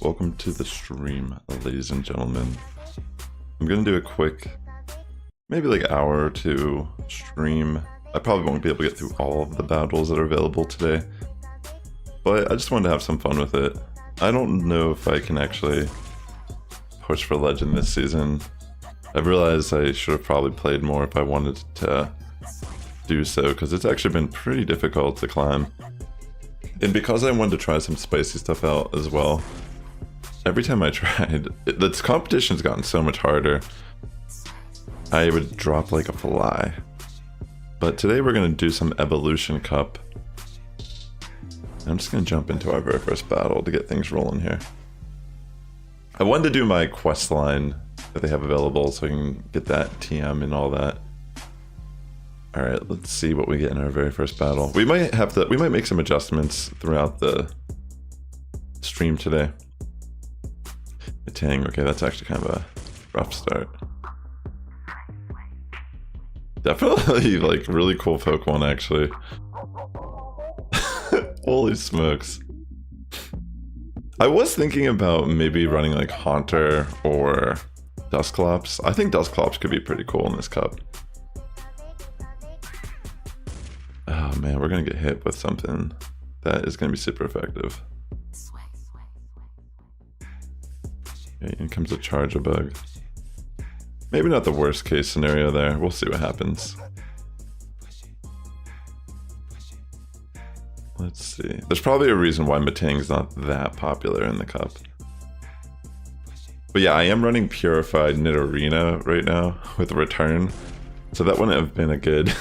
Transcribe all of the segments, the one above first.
Welcome to the stream, ladies and gentlemen. I'm gonna do a quick, maybe like hour or two stream. I probably won't be able to get through all of the battles that are available today, but I just wanted to have some fun with it. I don't know if I can actually push for Legend this season. I've realized I should have probably played more if I wanted to do so, because it's actually been pretty difficult to climb. And because I wanted to try some spicy stuff out as well, every time I tried, this competition's gotten so much harder. I would drop like a fly. But today we're going to do some Evolution Cup. I'm just going to jump into our very first battle to get things rolling here. I wanted to do my quest line that they have available so I can get that TM and all that. Alright, let's see what we get in our very first battle. We might make some adjustments throughout the stream today. Tang, okay, that's actually kind of a rough start. Definitely like really cool Pokemon actually. Holy smokes. I was thinking about maybe running like Haunter or Dusclops. I think Dusclops could be pretty cool in this cup. Oh man, we're gonna get hit with something that is gonna be super effective. Okay, in comes a Charge-a-Bug. Maybe not the worst case scenario there. We'll see what happens. Let's see. There's probably a reason why Matang's not that popular in the cup. But yeah, I am running Purified Nidorina right now with Return. So that wouldn't have been a good...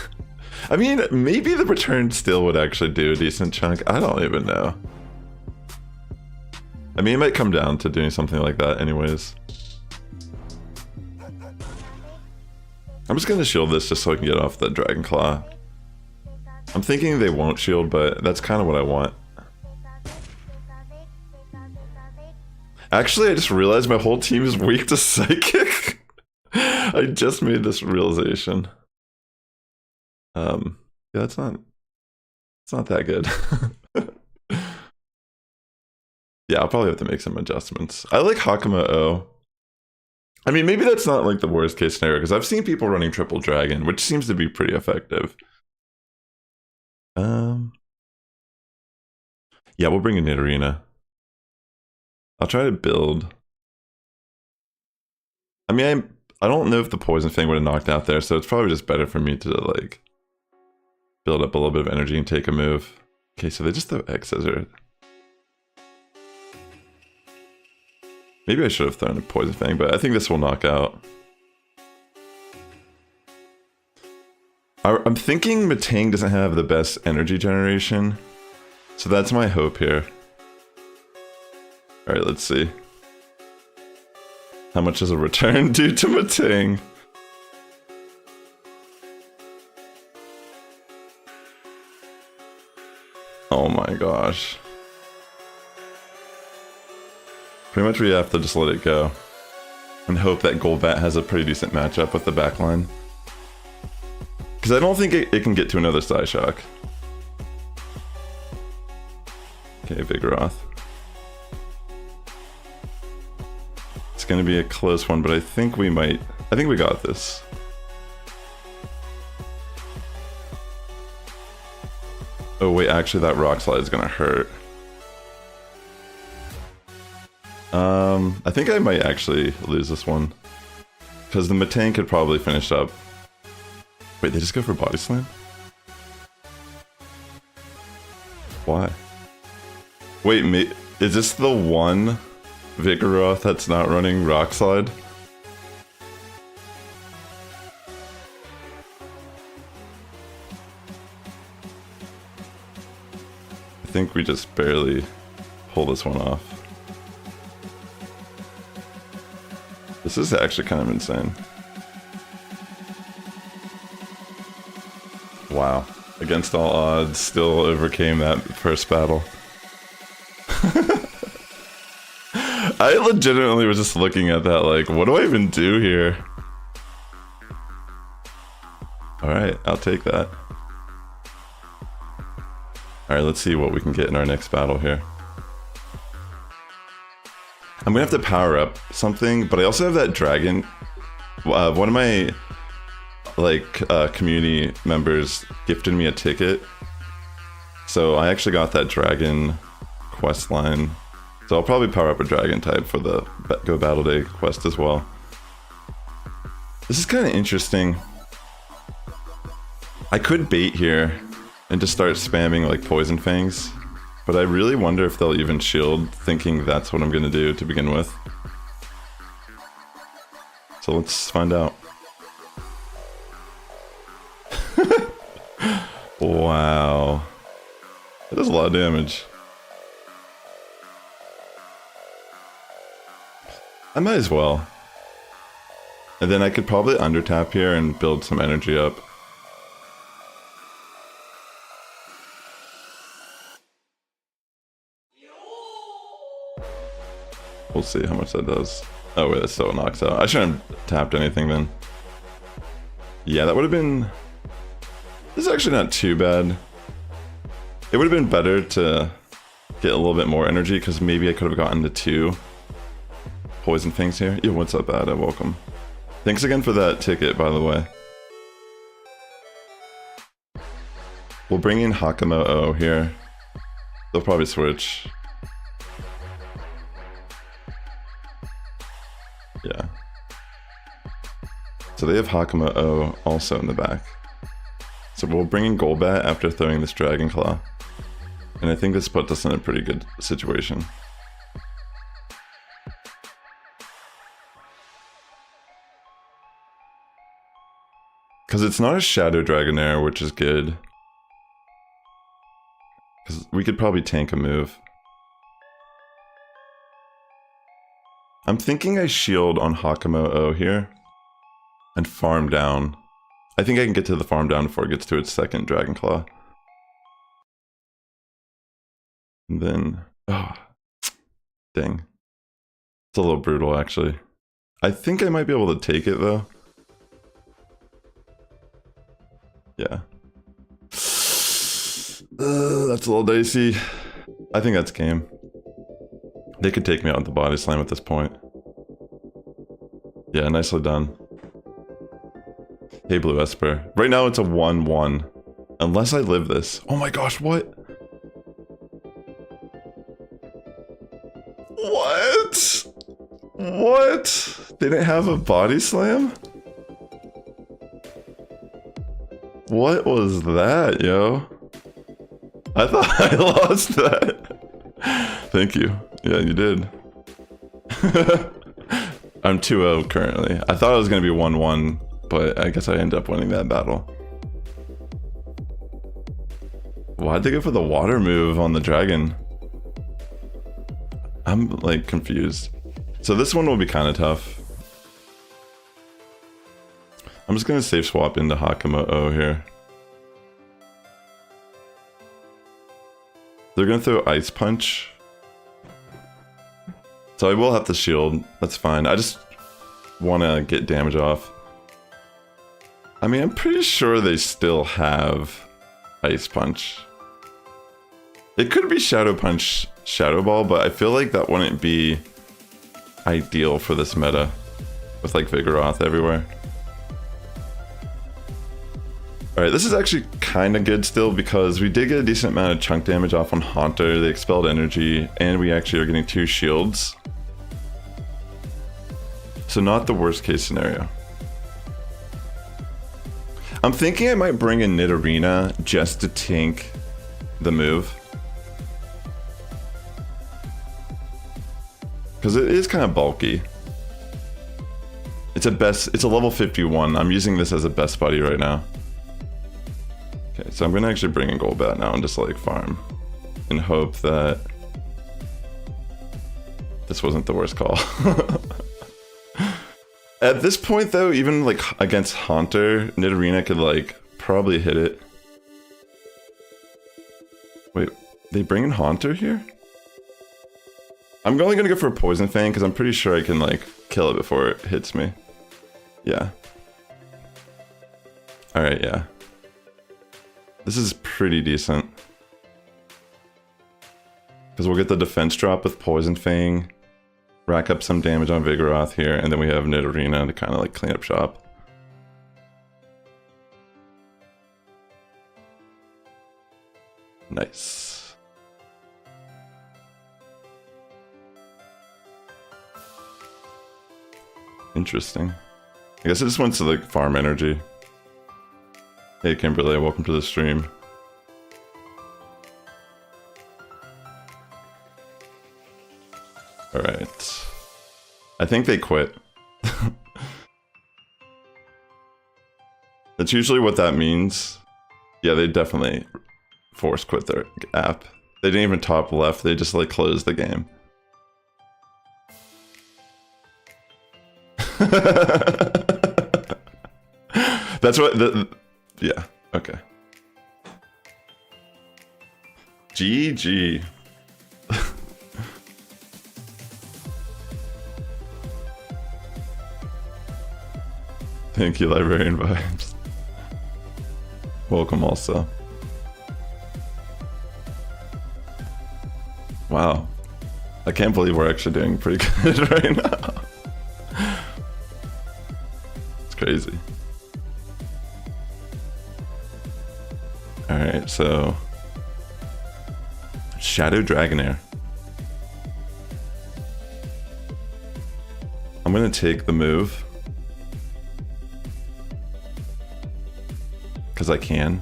I mean, maybe the Return still would actually do a decent chunk. I don't even know. I mean, it might come down to doing something like that anyways. I'm just gonna shield this just so I can get off the Dragon Claw. I'm thinking they won't shield, but that's kind of what I want. Actually, I just realized my whole team is weak to Psychic. I just made this realization. Yeah, it's not that good. Yeah, I'll probably have to make some adjustments. I like Hakama O. I mean, maybe that's not like the worst case scenario, because I've seen people running Triple Dragon, which seems to be pretty effective. Yeah, we'll bring in Nidorina. I'll try to build. I mean, I don't know if the Poison Fang would have knocked out there, so it's probably just better for me to like build up a little bit of energy and take a move. Okay, so they just throw X-Scissor. Maybe I should have thrown a Poison Fang, but I think this will knock out. I'm thinking Matang doesn't have the best energy generation, so that's my hope here. Alright, let's see. How much does a Return do to Matang? Oh my gosh. Pretty much we have to just let it go. And hope that Golbat has a pretty decent matchup with the backline. Because I don't think it can get to another Psyshock. Okay, Vigoroth. It's gonna be a close one, but I think we got this. Oh wait, actually that Rock Slide is gonna hurt. I think I might actually lose this one. Because the Matang could probably finish up. Wait, they just go for Body Slam? Why? Wait, is this the one Vigoroth that's not running Rock Slide? I think we just barely pull this one off. This is actually kind of insane. Wow. Against all odds, still overcame that first battle. I legitimately was just looking at that like, what do I even do here? Alright, I'll take that. Alright, let's see what we can get in our next battle here. I'm gonna have to power up something, but I also have that dragon. One of my community members gifted me a ticket, so I actually got that dragon quest line. So I'll probably power up a dragon type for the Go Battle Day quest as well. This is kind of interesting. I could bait here and just start spamming like Poison Fangs, but I really wonder if they'll even shield, thinking that's what I'm gonna do to begin with. So let's find out. Wow. That does a lot of damage. I might as well. And then I could probably undertap here and build some energy up. We'll see how much that does. Oh wait, that still knocks out. I shouldn't have tapped anything then. Yeah, that would have been... This is actually not too bad. It would have been better to get a little bit more energy, because maybe I could have gotten to 2 Poison Fangs here. Yo, what's up, Ada? Welcome. Thanks again for that ticket, by the way. We'll bring in Hakamo-O here. They'll probably switch. Yeah. So they have Hakamo-O also in the back. So we'll bring in Golbat after throwing this Dragon Claw. And I think this puts us in a pretty good situation. Because it's not a Shadow Dragonair, which is good. Because we could probably tank a move. I'm thinking I shield on Hakamo-O here. And farm down. I think I can get to the farm down before it gets to its second Dragon Claw. And then... Oh, dang. It's a little brutal, actually. I think I might be able to take it, though. Yeah. That's a little dicey. I think that's game. They could take me out with the body slam at this point. Yeah, nicely done. Hey, Blue Esper. Right now it's a 1-1. Unless I live this. Oh my gosh, what? What? What? They didn't have a body slam? What was that, yo? I thought I lost that. Thank you. Yeah, you did. I'm 2-0 currently. I thought it was going to be 1-1, but I guess I ended up winning that battle. Why'd they go for the water move on the dragon? I'm like confused. So this one will be kind of tough. I'm just going to safe swap into Hakamo-O here. They're going to throw Ice Punch. So I will have to shield. That's fine. I just want to get damage off. I mean, I'm pretty sure they still have Ice Punch. It could be Shadow Punch, Shadow Ball, but I feel like that wouldn't be ideal for this meta with like Vigoroth everywhere. Alright, this is actually kind of good still because we did get a decent amount of chunk damage off on Haunter, they expelled energy, and we actually are getting 2 shields. So not the worst case scenario. I'm thinking I might bring in Nidorina just to tank the move. Because it is kind of bulky. It's a level 51. I'm using this as a best buddy right now. Okay, so I'm gonna actually bring in Golbat now and just like farm. And hope that this wasn't the worst call. At this point though, even like against Haunter, Nidorina could like probably hit it. Wait, they bring in Haunter here? I'm only gonna go for a Poison Fang because I'm pretty sure I can like kill it before it hits me. Yeah. Alright, yeah. This is pretty decent. Because we'll get the defense drop with Poison Fang. rack up some damage on Vigoroth here, and then we have Nidorina to kind of like clean up shop. Nice. Interesting. I guess it just went to like farm energy. Hey Kimberly, welcome to the stream. Alright. I think they quit. That's usually what that means. Yeah, they definitely force quit their app. They didn't even top left, they just like closed the game. That's what yeah, okay. GG. Thank you, Librarian Vibes. Welcome also. Wow. I can't believe we're actually doing pretty good right now. It's crazy. Alright, so... Shadow Dragonair. I'm gonna take the move. Because I can.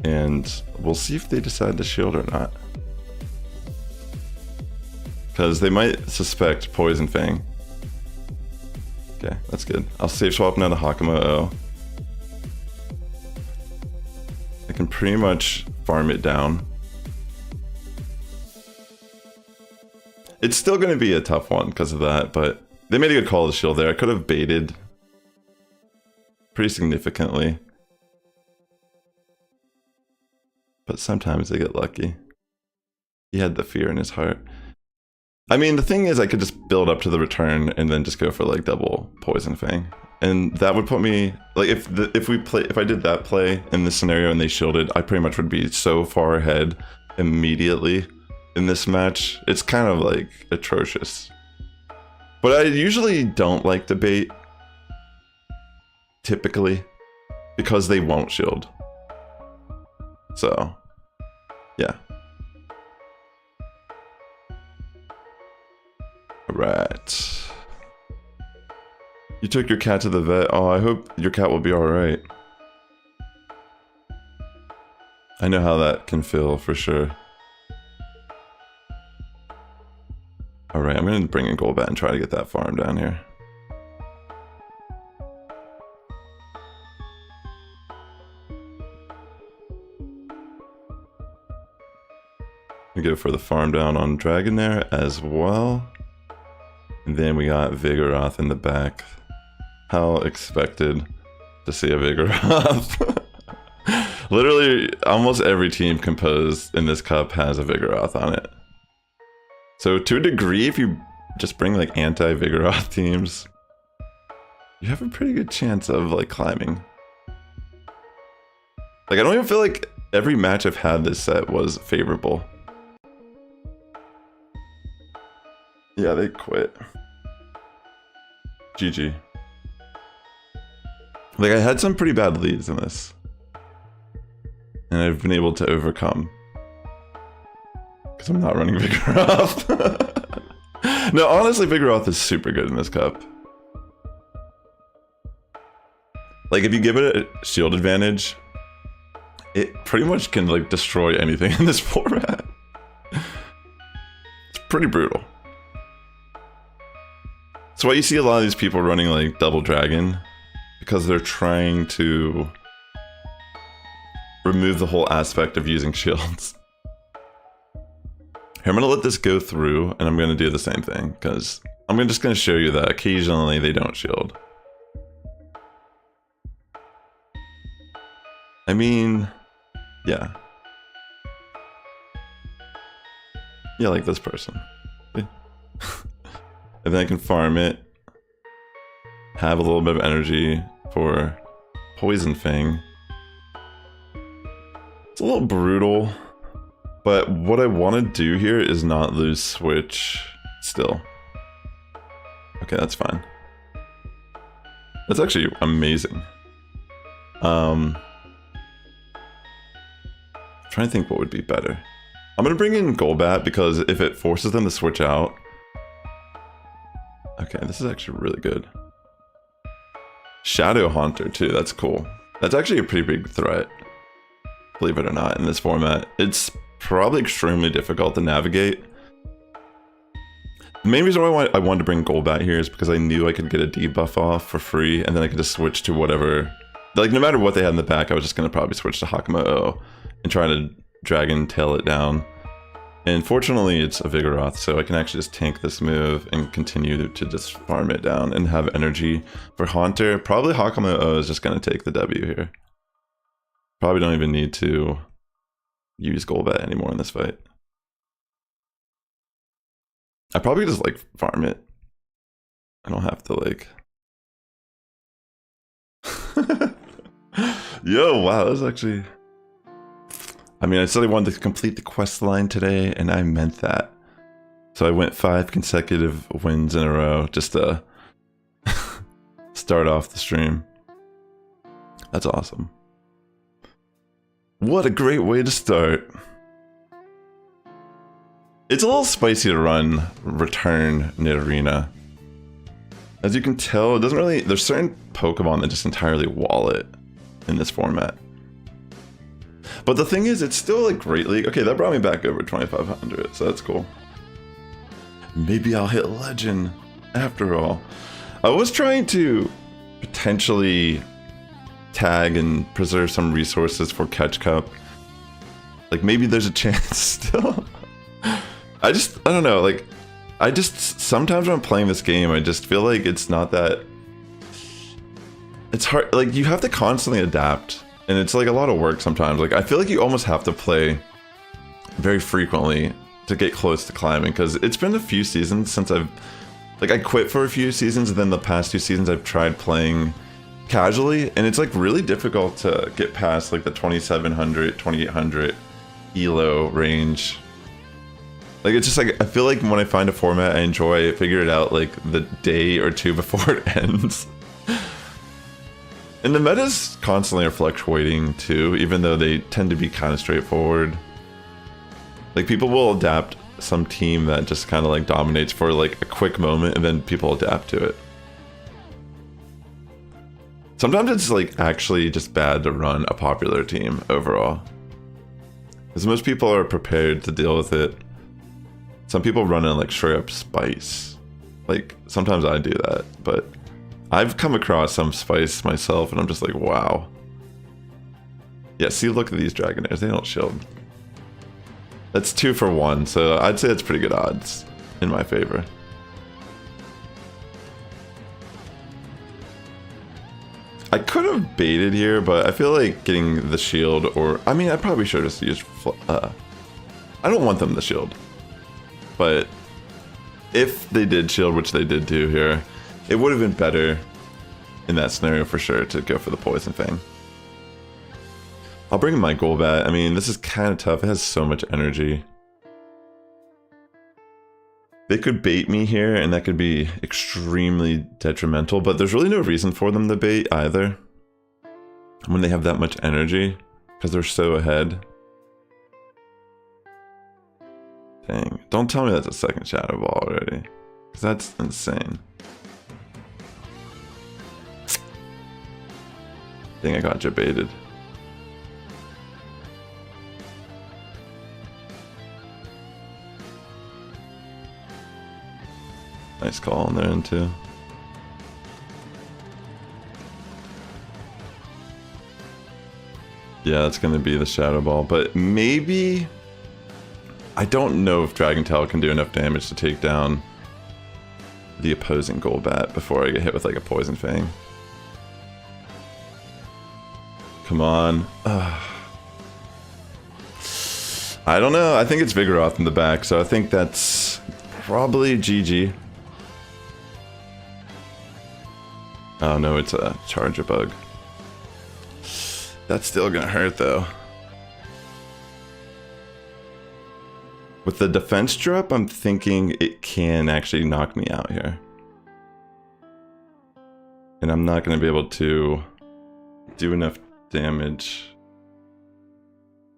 And we'll see if they decide to shield or not. Because they might suspect Poison Fang. Okay, that's good. I'll save swap now to Hakamo-O. I can pretty much farm it down. It's still going to be a tough one because of that, but they made a good call to shield there. I could have baited pretty significantly. But sometimes they get lucky. He had the fear in his heart. I mean, the thing is I could just build up to the return and then just go for like double Poison Fang. And that would put me, like if I did that play in this scenario and they shielded, I pretty much would be so far ahead immediately in this match. It's kind of like atrocious. But I usually don't like to bait, typically, because they won't shield. So, yeah. Right. You took your cat to the vet. Oh, I hope your cat will be alright. I know how that can feel, for sure. Alright, I'm gonna bring in Golbat and try to get that farm down here. We go for the farm down on Dragonair as well. And then we got Vigoroth in the back. How expected to see a Vigoroth. Literally, almost every team composed in this cup has a Vigoroth on it. So to a degree, if you just bring like anti-Vigoroth teams, you have a pretty good chance of like climbing. Like I don't even feel like every match I've had this set was favorable. Yeah, they quit. GG. Like, I had some pretty bad leads in this. And I've been able to overcome. Because I'm not running Vigoroth. No, honestly, Vigoroth is super good in this cup. Like, if you give it a shield advantage, it pretty much can, like, destroy anything in this format. It's pretty brutal. That's why you see a lot of these people running like double dragon, because they're trying to remove the whole aspect of using shields. Here, I'm gonna let this go through and I'm gonna do the same thing, because I'm just gonna show you that occasionally they don't shield. I mean, yeah. Yeah, like this person. And then I can farm it, have a little bit of energy for Poison Fang. It's a little brutal, But what I want to do here is not lose switch still. Okay, that's fine. That's actually amazing. I'm trying to think what would be better. I'm gonna bring in Golbat because if it forces them to switch out. Okay, this is actually really good. Shadow Haunter too, that's cool. That's actually a pretty big threat, believe it or not, in this format. It's probably extremely difficult to navigate. The main reason why I wanted to bring Golbat here is because I knew I could get a debuff off for free, and then I could just switch to whatever. Like, no matter what they had in the back, I was just going to probably switch to Hakamo and try to Dragon Tail it down. And fortunately, it's a Vigoroth, so I can actually just tank this move and continue to just farm it down and have energy. For Haunter, probably Hakamo is just going to take the W here. Probably don't even need to use Golbat anymore in this fight. I probably just like farm it. I don't have to like. Yo, wow, that was actually. I mean, I said I wanted to complete the quest line today, and I meant that. So I went 5 consecutive wins in a row just to start off the stream. That's awesome. What a great way to start. It's a little spicy to run Return Nidorina. As you can tell, it doesn't really... There's certain Pokemon that just entirely wall it in this format. But the thing is, it's still a great league. Okay, that brought me back over 2,500, so that's cool. Maybe I'll hit Legend after all. I was trying to potentially tag and preserve some resources for Catch Cup. Like, maybe there's a chance still. I don't know, like, sometimes when I'm playing this game, I just feel like it's not that... It's hard, like, you have to constantly adapt. And it's like a lot of work sometimes. Like, I feel like you almost have to play very frequently to get close to climbing, because it's been a few seasons since I quit for a few seasons, and then the past 2 seasons I've tried playing casually, and it's like really difficult to get past like the 2,700, 2,800 elo range. Like, it's just like, I feel like when I find a format I enjoy, I figure it out like the day or 2 before it ends. And the metas constantly are fluctuating too, even though they tend to be kind of straightforward. Like, people will adapt some team that just kind of like dominates for like a quick moment, and then people adapt to it. Sometimes it's like actually just bad to run a popular team overall, because most people are prepared to deal with it. Some people run in like straight up spice. Like, sometimes I do that, but I've come across some spice myself, and I'm just like, wow. Yeah, see, look at these Dragonairs. They don't shield. That's 2 for 1, so I'd say it's pretty good odds in my favor. I could have baited here, but I feel like getting the shield, or... I mean, I probably should have just used... I don't want them to shield. But if they did shield, which they did do here, it would have been better in that scenario for sure to go for the Poison Fang. I'll bring in my Golbat. I mean, this is kind of tough. It has so much energy. They could bait me here, and that could be extremely detrimental, but there's really no reason for them to bait either when they have that much energy, because they're so ahead. Dang. Don't tell me that's a second Shadow Ball already, because that's insane. Dang, I got you baited. Nice call on there, too. Yeah, that's going to be the Shadow Ball, but maybe... I don't know if Dragon Tail can do enough damage to take down the opposing Golbat before I get hit with like a Poison Fang. Come on. I don't know. I think it's Vigoroth in the back, so I think that's probably GG. Oh no, it's a Charger Bug. That's still gonna hurt though. With the defense drop, I'm thinking it can actually knock me out here. And I'm not going to be able to do enough damage.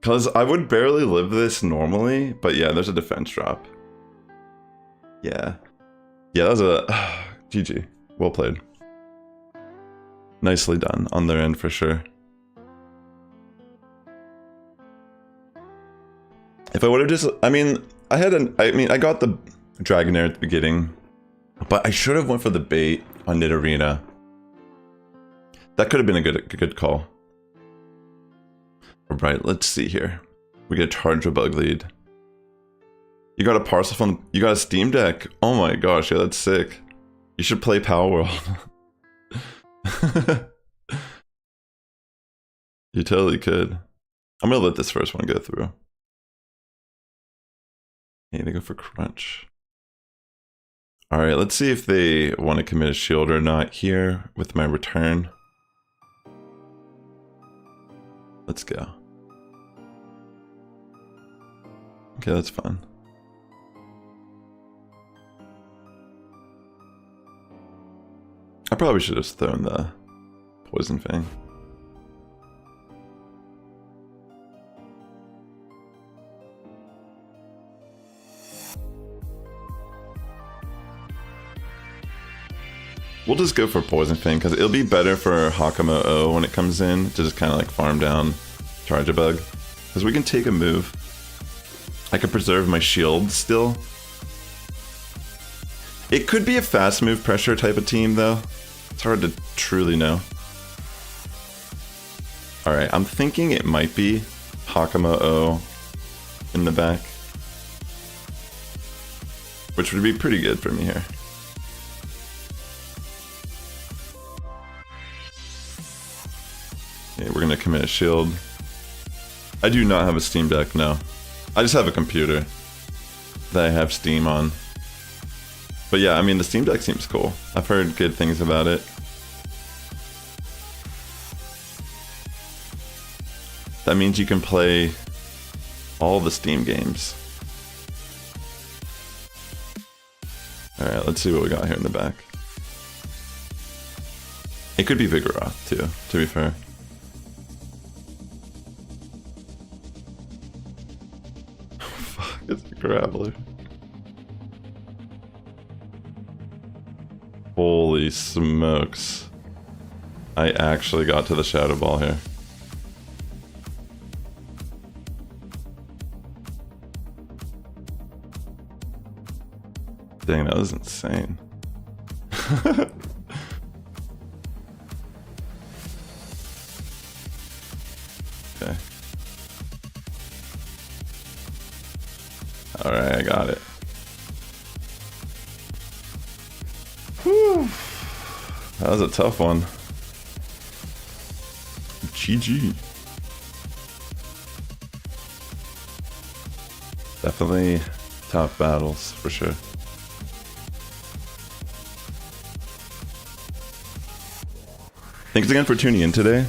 Because I would barely live this normally, but yeah, there's a defense drop. Yeah. Yeah, that was a... GG. Well played. Nicely done on their end for sure. If I would have just... I mean, I got the Dragonair at the beginning, but I should have went for the bait on Nidorina. That could have been a good call. Alright, let's see here. We get a Charger Bug lead. You got a parcel from... You got a Steam Deck? Oh my gosh, yeah, that's sick. You should play Power World. You totally could. I'm gonna let this first one go through. Hey, they go for Crunch. Alright, let's see if they want to commit a shield or not here with my return. Let's go. Okay, that's fine. I probably should have just thrown the Poison Fang. We'll just go for Poison Fang because it'll be better for Hakamo O when it comes in to just kind of like farm down Charger Bug. Because we can take a move. I could preserve my shield still. It could be a fast move pressure type of team though. It's hard to truly know. Alright, I'm thinking it might be Hakamo O in the back. Which would be pretty good for me here. Okay, we're gonna commit a shield. I do not have a Steam Deck, no. I just have a computer that I have Steam on. But yeah, I mean, the Steam Deck seems cool. I've heard good things about it. That means you can play all the Steam games. Alright, let's see what we got here in the back. It could be Vigoroth too, to be fair. Fuck, it's a Graveler. Holy smokes. I actually got to the Shadow Ball here. Dang, that was insane. Okay. Alright, I got it. Whew. That was a tough one. GG. Definitely tough battles, for sure. Thanks again for tuning in today.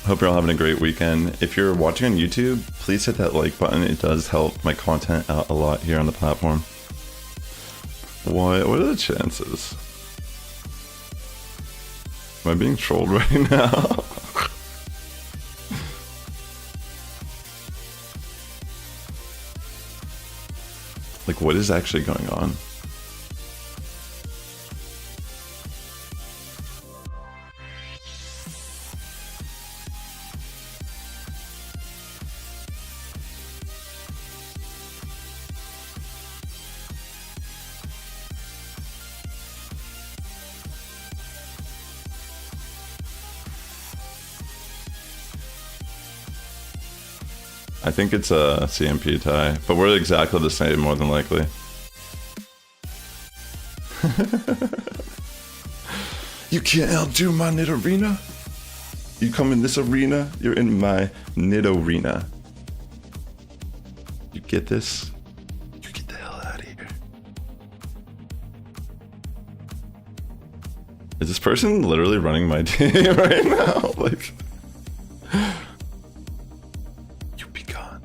Hope you're all having a great weekend. If you're watching on YouTube, please hit that like button. It does help my content out a lot here on the platform. What are the chances? Am I being trolled right now? Like, what is actually going on? I think it's a CMP tie, but we're exactly the same more than likely. You can't outdo my Nidorina. You come in this arena, you're in my Nidorina. You get this? You get the hell out of here. Is this person literally running my team right now? Like... You be gone.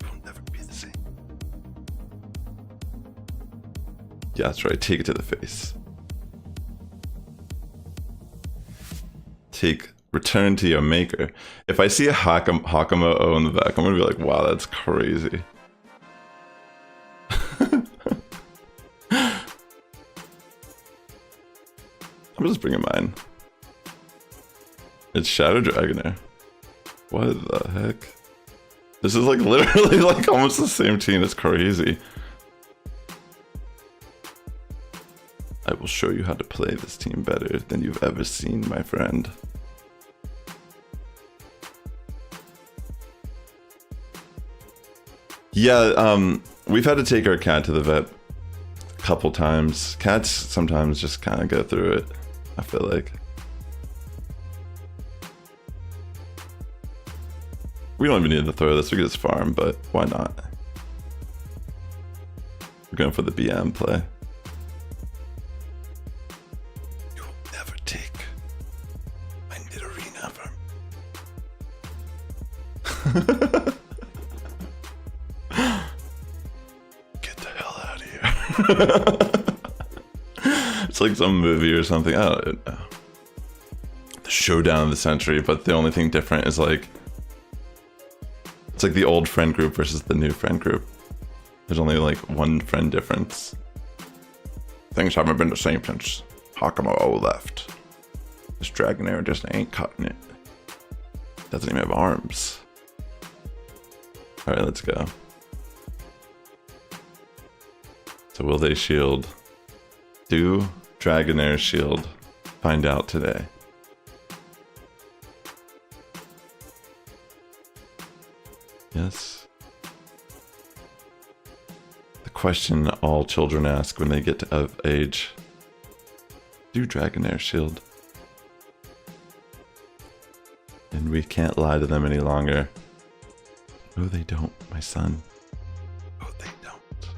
You will never be the same. Yeah, that's right. Take it to the face. Return to your maker. If I see a Hakamo-O in the back, I'm gonna be like, wow, that's crazy. I'm just bringing mine. It's Shadow Dragonair. What the heck? This is like literally like almost the same team. It's crazy. I will show you how to play this team better than you've ever seen, my friend. Yeah, we've had to take our cat to the vet a couple times. Cats sometimes just kind of go through it, I feel like. We don't even need to throw this, we can just farm, but why not? We're going for the BM play. You will never take my Nidorina from... Get the hell out of here. It's like some movie or something. I don't know. The showdown of the century, but the only thing different is like... It's like the old friend group versus the new friend group. There's only like one friend difference. Things haven't been the same since Hakamo-O left. This Dragonair just ain't cutting it. Doesn't even have arms. Alright, let's go. So will they shield? Do Dragonair shield? Find out today. Yes. The question all children ask when they get of age. Do Dragonair shield? And we can't lie to them any longer. Oh, they don't, my son. Oh, they don't.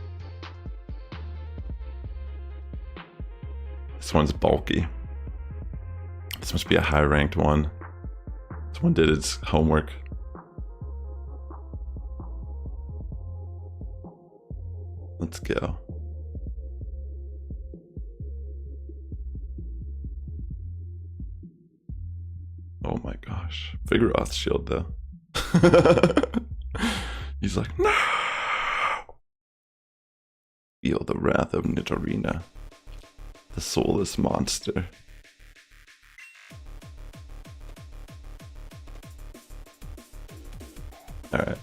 This one's bulky. This must be a high-ranked one. This one did its homework. Let's go. Oh my gosh. Vigoroth's shield though. He's like, no! Feel the wrath of Nidorina, the soulless monster. Alright.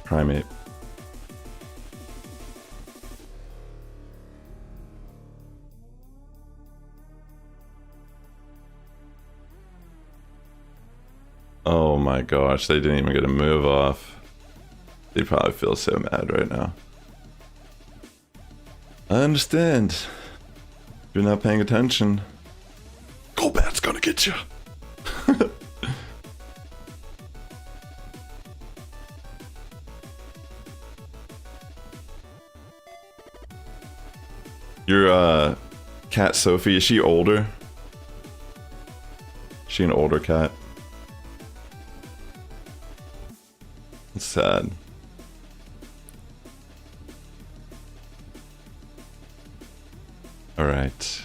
Primate. Oh my gosh, they didn't even get a move off. They probably feel so mad right now. I understand. You're not paying attention. Golbat's gonna get you. Your cat Sophie, is she older? Is she an older cat? It's sad. Alright.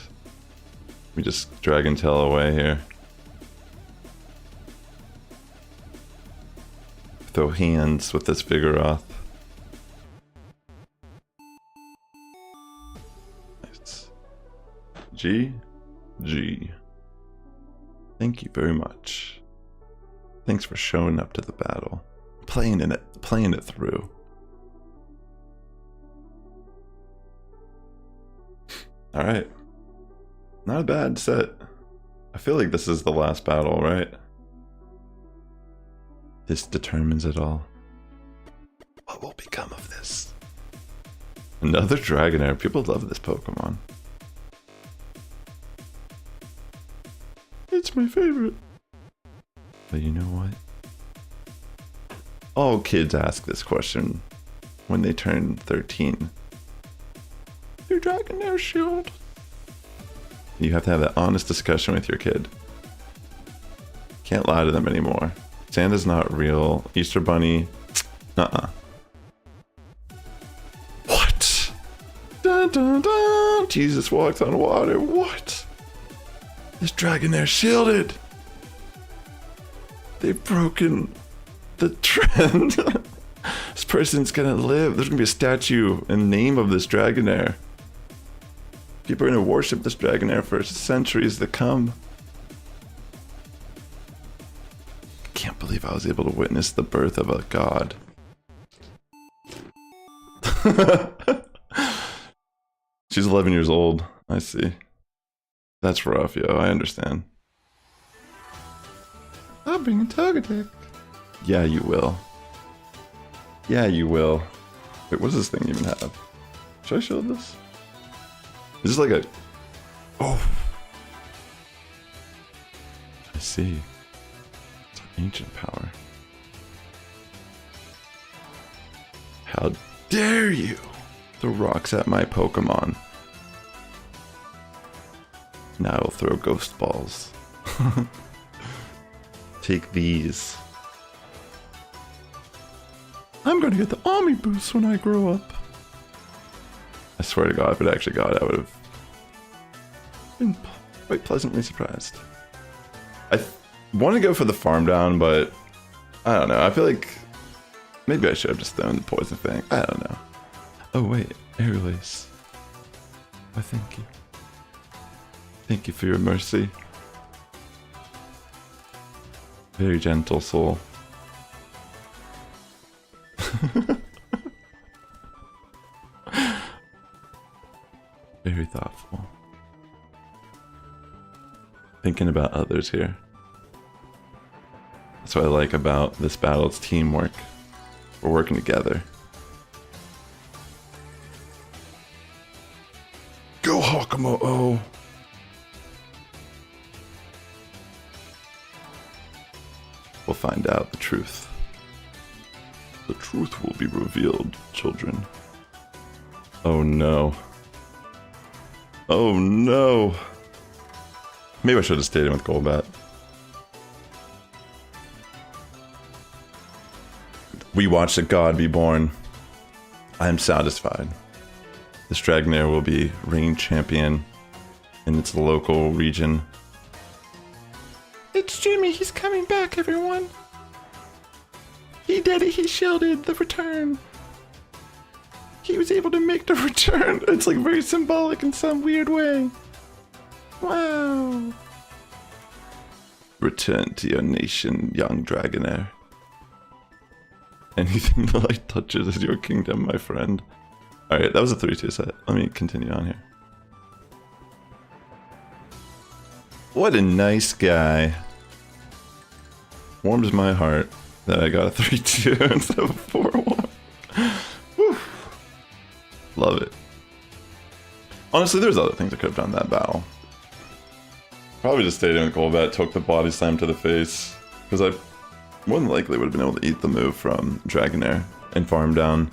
We just Dragon Tail away here. Throw hands with this Vigoroth. Nice. G. Thank you very much. Thanks for showing up to the battle. Playing it through. Alright. Not a bad set. I feel like this is the last battle, right? This determines it all. What will become of this? Another Dragonair. People love this Pokemon. It's my favorite. But you know what? All kids ask this question when they turn 13. Your Dragonair shield. You have to have that honest discussion with your kid. Can't lie to them anymore. Santa's not real. Easter Bunny. What? Dun, dun, dun. Jesus walks on water. What? This Dragonair shielded. They've broken the trend. This person's gonna live. There's gonna be a statue in name of this Dragonair. People are gonna worship this Dragonair for centuries to come. I can't believe I was able to witness the birth of a god. She's 11 years old. I see. That's rough, yo. I understand. I'll bring a Togetic. Yeah, you will. Yeah, you will. Wait, what does this thing even have? Should I show this? Is this like a... Oh! I see. It's an ancient power. How dare you throw rocks at my Pokemon? Now I will throw ghost balls. Take these. I'm gonna get the Army boost when I grow up. I swear to God, if it actually got it, I would have been quite pleasantly surprised. I want to go for the farm down, but I don't know. I feel like maybe I should have just thrown the poison thing. I don't know. Oh wait, air release. Why, thank you. Thank you for your mercy. Very gentle soul. Very thoughtful. Thinking about others here. That's what I like about this battle. It's teamwork. We're working together. Go Hawkamo-O! We'll find out the truth. The truth will be revealed, children. Oh no. Oh no. Maybe I should have stayed in with Golbat. We watched a god be born. I am satisfied. This Dragonair will be reigning champion in its local region. It's Jimmy, he's coming back, everyone. He did it, he shielded the return. He was able to make the return. It's like very symbolic in some weird way. Wow. Return to your nation, young Dragonair. Anything the light touches is your kingdom, my friend. Alright, that was a 3-2 set. Let me continue on here. What a nice guy. Warms my heart that I got a 3-2 instead of a 4-1. Whew. Love it. Honestly, there's other things I could have done that battle. Probably just stayed in with Golbat, took the body slam to the face, because I more than likely would have been able to eat the move from Dragonair and farm down.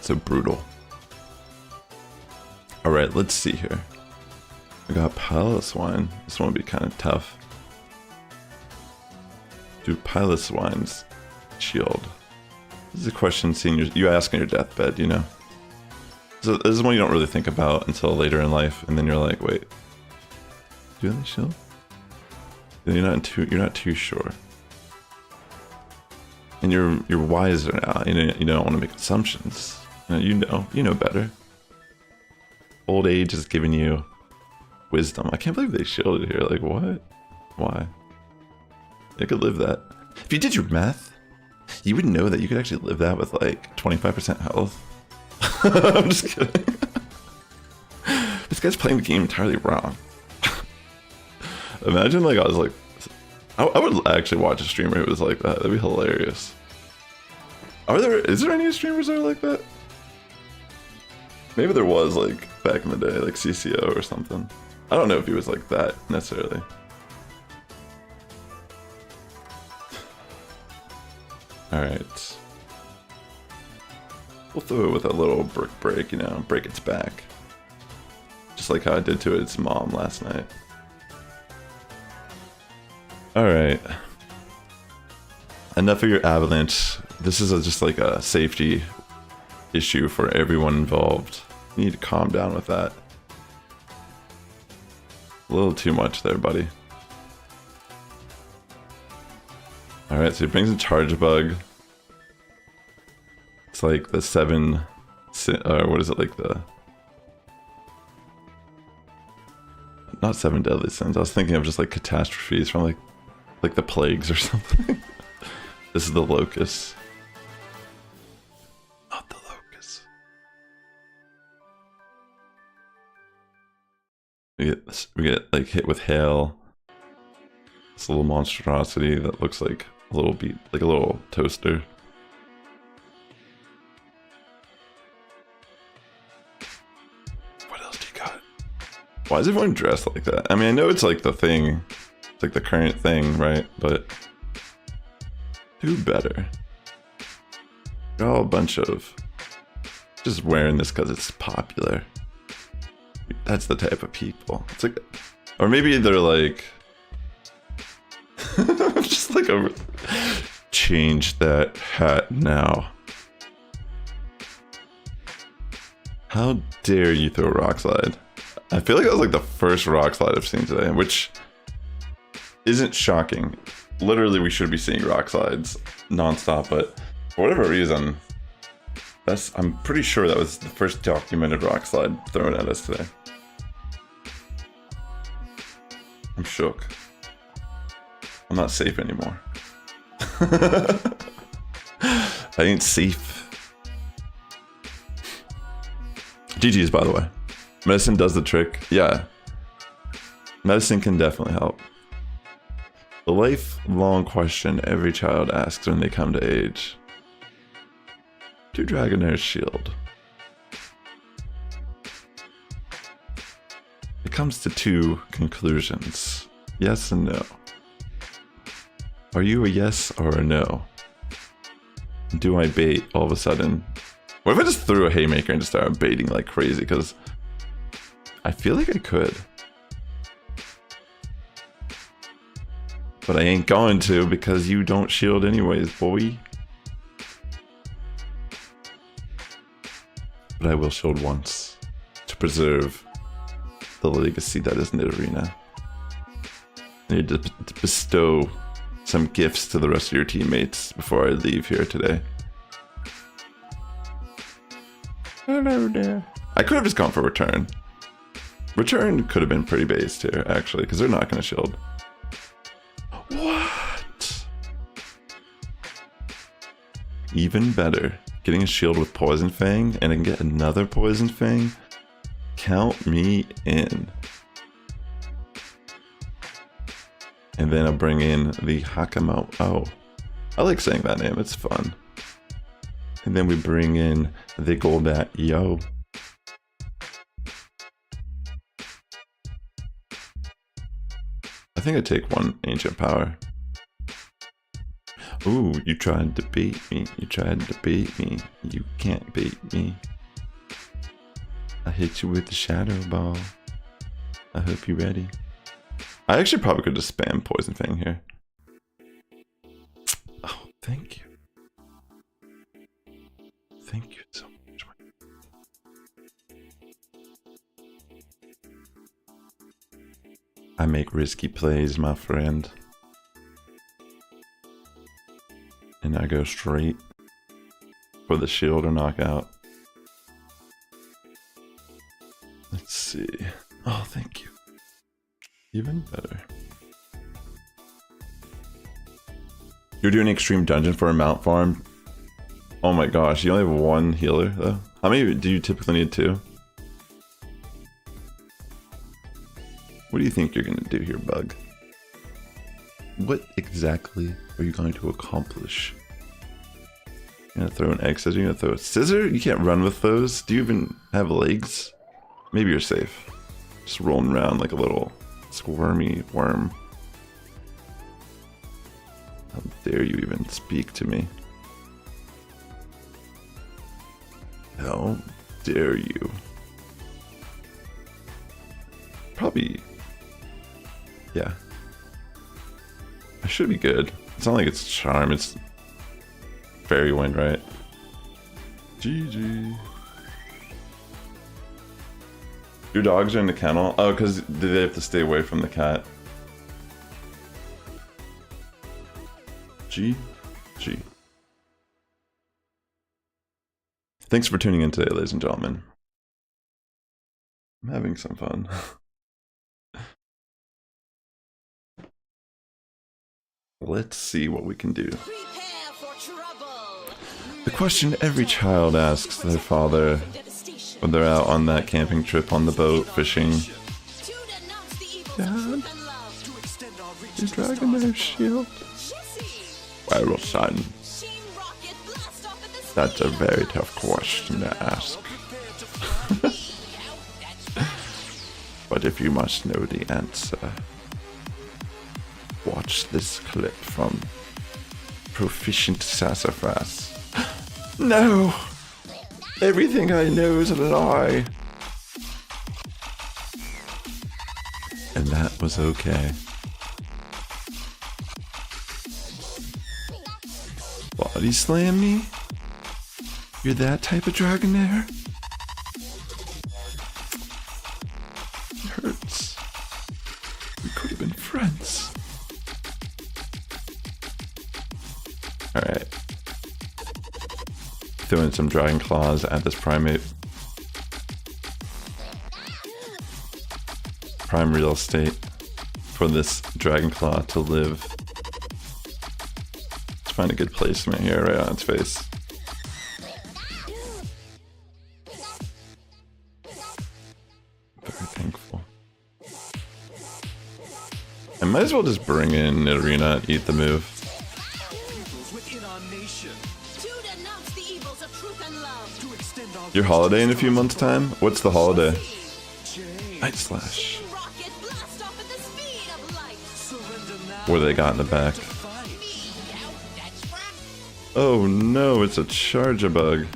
So brutal. Alright, let's see here. I got Piloswine. This one would be kind of tough. Do Piloswines shield? This is a question you ask on your deathbed, you know? So this is one you don't really think about until later in life, and then you're like, wait, do they shield? And you're not too sure. And you're wiser now. You don't want to make assumptions. You know better. Old age is giving you wisdom. I can't believe they shielded here. Like, what? Why? They could live that. If you did your math, you would know that you could actually live that with like 25% health. I'm just kidding. This guy's playing the game entirely wrong. Imagine like I was like, I would actually watch a streamer who was like that. That'd be hilarious. Is there any streamers that are like that? Maybe there was like back in the day, like CCO or something. I don't know if he was like that necessarily. Alright. We'll throw it with a little brick break, you know, break its back. Just like how I did to its mom last night. Alright. Enough of your avalanche. This is just like a safety issue for everyone involved. You need to calm down with that. A little too much there, buddy. Alright, so he brings a charge bug. It's like the 7... what is it, like the... Not 7 deadly sins. I was thinking of just like catastrophes from like the plagues or something. This is the locust. Not the locust. We get like hit with hail. This little monstrosity that looks like a little like a little toaster. What else do you got? Why is everyone dressed like that? I mean, I know it's like the thing. It's like the current thing, right? But do better. You're all a bunch of just wearing this because it's popular. That's the type of people. It's like, or maybe they're like, just like a change that hat now. How dare you throw a rock slide? I feel like that was like the first rock slide I've seen today, which isn't shocking. Literally, we should be seeing rock slides nonstop, but for whatever reason, I'm pretty sure that was the first documented rock slide thrown at us today. I'm shook. I'm not safe anymore. I ain't safe. GG's, by the way. Medicine does the trick. Yeah. Medicine can definitely help. The lifelong question every child asks when they come to age. Do Dragonairs shield? It comes to two conclusions. Yes and no. Are you a yes or a no? Do I bait all of a sudden? What if I just threw a haymaker and just started baiting like crazy? Because I feel like I could. But I ain't going to because you don't shield anyways, boy. But I will shield once to preserve the legacy that is Nidorina. I need to bestow some gifts to the rest of your teammates before I leave here today. Hello there. I could have just gone for return. Return could have been pretty based here, actually, because they're not going to shield. What? Even better. Getting a shield with Poison Fang, and I can get another Poison Fang? Count me in. And then I'll bring in the Hakamo. Oh, I like saying that name, it's fun. And then we bring in the Golbat Yo. I think I take one Ancient Power. Ooh, you tried to beat me. You tried to beat me. You can't beat me. I hit you with the Shadow Ball. I hope you're ready. I actually probably could just spam Poison Fang here. Oh, thank you. Thank you so much. I make risky plays, my friend. And I go straight for the shield or knockout. Let's see. Oh, thank you. Even better. You're doing Extreme Dungeon for a mount farm? Oh my gosh, you only have one healer though? How many do you typically need? 2? What do you think you're gonna do here, Bug? What exactly are you going to accomplish? You're gonna throw an egg scissor? You're gonna throw a scissor? You can't run with those. Do you even have legs? Maybe you're safe. Just rolling around like a little squirmy worm. How dare you even speak to me? How dare you? Probably, yeah. I should be good. It's not like it's charm, it's fairy wind, right? GG. Your dogs are in the kennel? Oh, because they have to stay away from the cat. GG. Thanks for tuning in today, ladies and gentlemen. I'm having some fun. Let's see what we can do. The question every child asks their father when they're out on that camping trip on the boat fishing. Dad, is Dragonair shield? Well, son, that's a very tough question to ask. But if you must know the answer, watch this clip from Proficient Sassifrass. No! Everything I know is a lie. And that was okay. Body slam me? You're that type of Dragonair? It hurts. We could have been friends. Alright. Throwing some Dragon Claws at this primate. Prime real estate for this Dragon Claw to live. Let's find a good placement here, right on its face. Very thankful. I might as well just bring in Nidorina and eat the move. Your holiday in a few months' time? What's the holiday? Night Slash. What do they got in the back? Oh no, it's a Charge-a-Bug.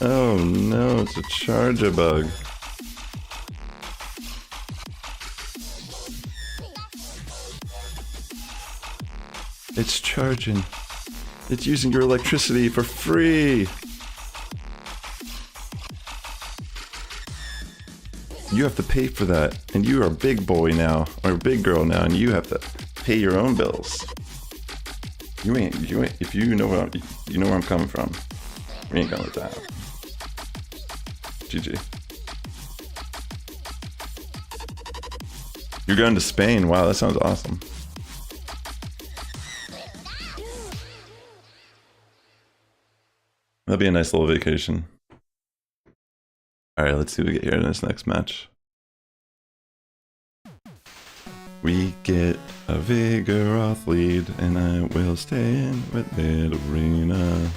Oh no, it's a Charge-a-Bug. It's charging. It's using your electricity for free. You have to pay for that, and you are a big boy now, or a big girl now, and you have to pay your own bills. You ain't. If you know where I'm coming from, we ain't gonna let that happen. GG. You're going to Spain? Wow, that sounds awesome. That'd be a nice little vacation. Alright, let's see what we get here in this next match. We get a Vigoroth lead, and I will stay in with Nidorina.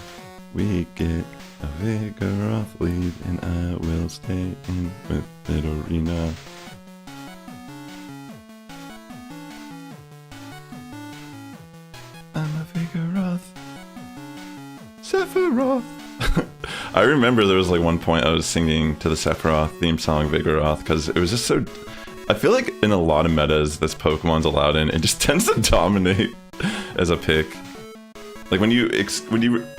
We get a Vigoroth lead, and I will stay in with Nidorina. I'm a Vigoroth. Sephiroth. I remember there was like one point I was singing to the Sephiroth theme song Vigoroth because it was just so... I feel like in a lot of metas this Pokemon's allowed in, it just tends to dominate as a pick. Like when you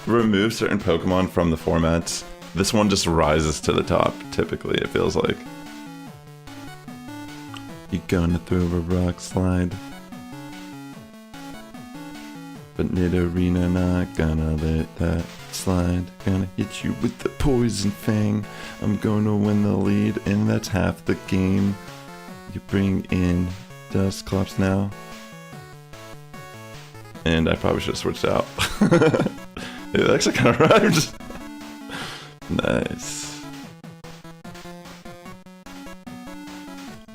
remove certain Pokemon from the formats, this one just rises to the top, typically, it feels like. You gonna throw a rock slide? But Nidorina not gonna let that slide. Gonna hit you with the Poison Fang. I'm gonna win the lead, and that's half the game. You bring in Dusclops now. And I probably should have switched out. It actually kind of rhymed. Nice.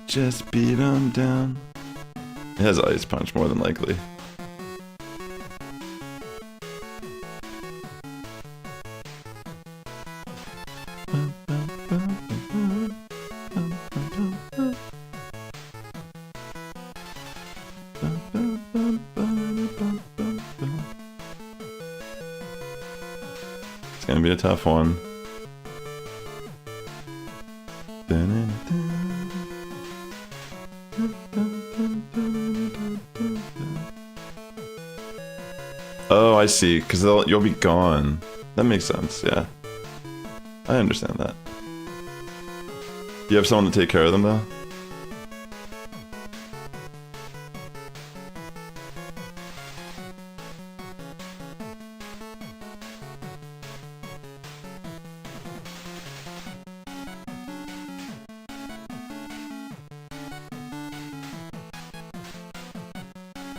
Just beat him down. It has Ice Punch more than likely. It's gonna be a tough one. Oh, I see. Because you'll be gone. That makes sense. Yeah, I understand that. Do you have someone to take care of them though?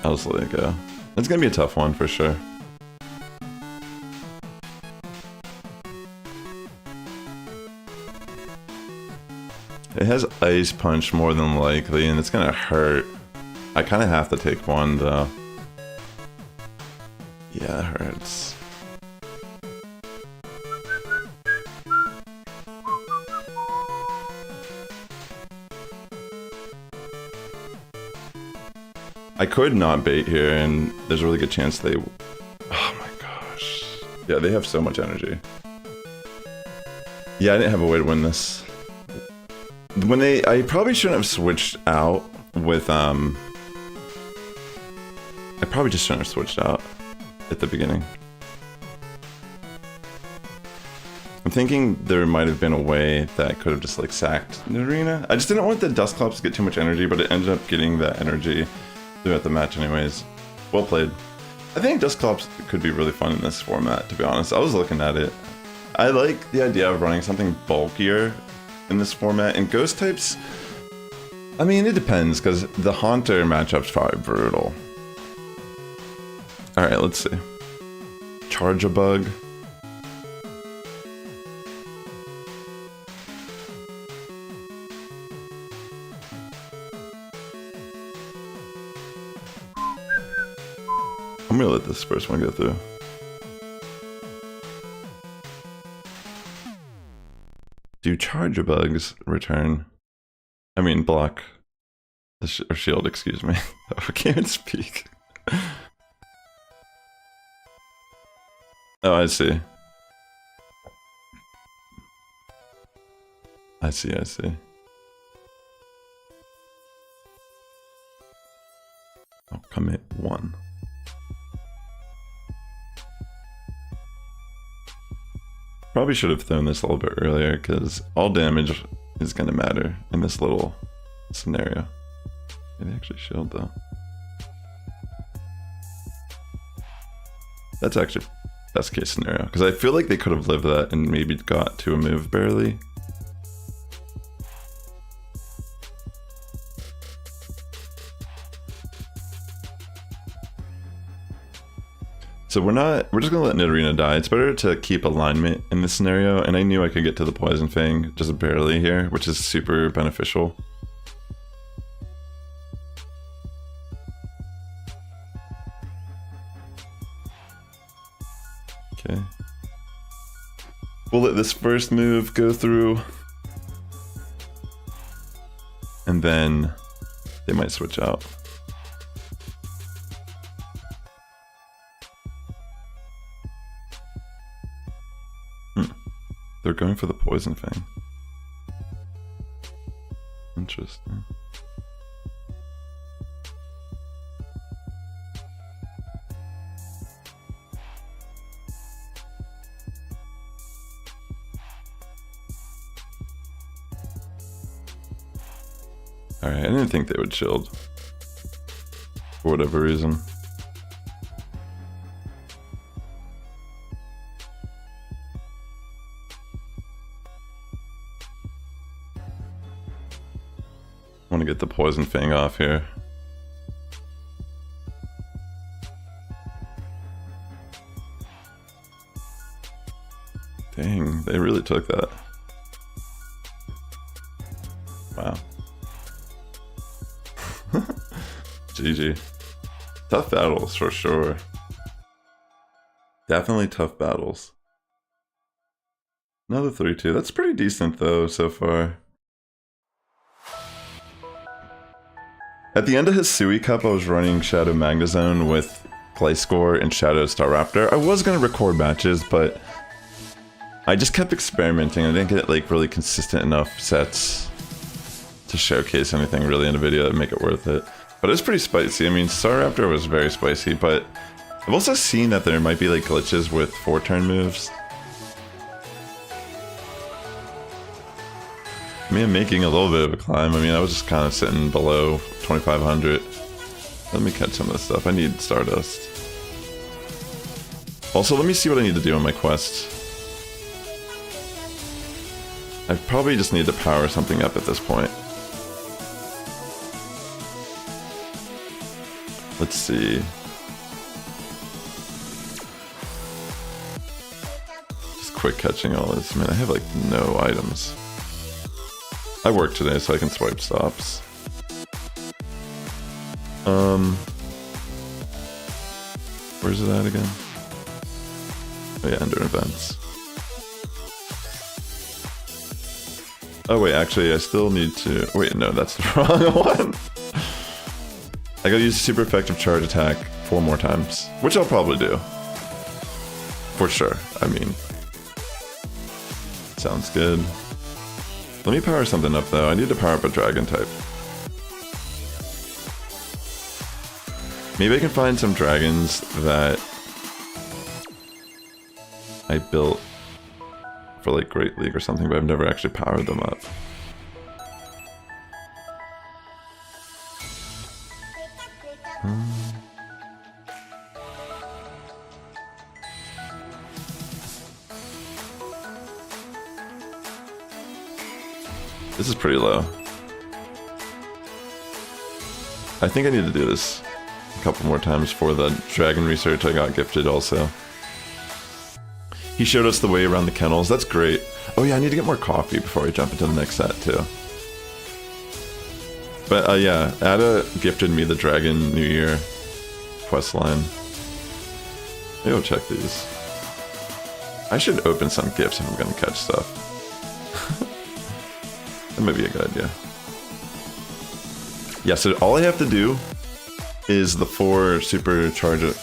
I'll just let it go. It's gonna be a tough one for sure. It has Ice Punch more than likely, and it's gonna hurt. I kind of have to take one though. Yeah, it hurts. I could not bait here, and there's a really good chance they... Oh my gosh. Yeah, they have so much energy. Yeah, I didn't have a way to win this. I probably shouldn't have switched out with, I probably just shouldn't have switched out at the beginning. I'm thinking there might have been a way that I could have just, like, sacked Nidorina. I just didn't want the Dusclops to get too much energy, but it ended up getting that energy throughout the match anyways. Well played. I think Dusclops could be really fun in this format, to be honest. I was looking at it. I like the idea of running something bulkier in this format, and Ghost types, I mean, it depends, because the Haunter matchup's probably brutal. Alright, let's see. Charge a Bug. I'm gonna let this first one go through. Do Charge a Bugs return? I mean, block. Or shield, excuse me. I can't even speak. Oh, I see. I see. I'll commit 1. Probably should have thrown this a little bit earlier, because all damage is going to matter in this little scenario. It actually shield though. That's actually best case scenario, because I feel like they could have lived that and maybe got to a move barely. So we're just gonna let Nidorina die. It's better to keep alignment in this scenario, and I knew I could get to the Poison Fang just barely here, which is super beneficial. Okay. We'll let this first move go through, and then they might switch out. They're going for the Poison Fang. Interesting. Alright, I didn't think they would shield. For whatever reason. I want to get the Poison Fang off here. Dang, they really took that. Wow. GG. Tough battles for sure. Definitely tough battles. Another 3-2. That's pretty decent though so far. At the end of his Sui Cup, I was running Shadow Magnezone with Play Score and Shadow Staraptor. I was going to record matches, but I just kept experimenting. I didn't get like really consistent enough sets to showcase anything really in a video that make it worth it. But it's pretty spicy. I mean, Staraptor was very spicy, but I've also seen that there might be like glitches with 4-turn moves. I mean, I'm making a little bit of a climb. I mean, I was just kind of sitting below 2,500. Let me catch some of this stuff. I need Stardust. Also, let me see what I need to do on my quest. I probably just need to power something up at this point. Let's see. Just quick catching all this. Man, I have like no items. I work today, so I can swipe stops. Where's it at again? Oh yeah, under events. Oh wait, actually I still need to... Wait, no, that's the wrong one! I gotta use super effective charge attack 4 more times, which I'll probably do. For sure, I mean. Sounds good. Let me power something up though, I need to power up a dragon type. Maybe I can find some dragons that I built for like Great League or something, but I've never actually powered them up. This is pretty low. I think I need to do this a couple more times for the dragon research I got gifted also. He showed us the way around the kennels, that's great. Oh yeah, I need to get more coffee before I jump into the next set too. But yeah, Ada gifted me the Dragon New Year quest line. Maybe I'll check these. I should open some gifts if I'm gonna catch stuff. That might be a good idea. Yeah, so all I have to do is the 4 supercharge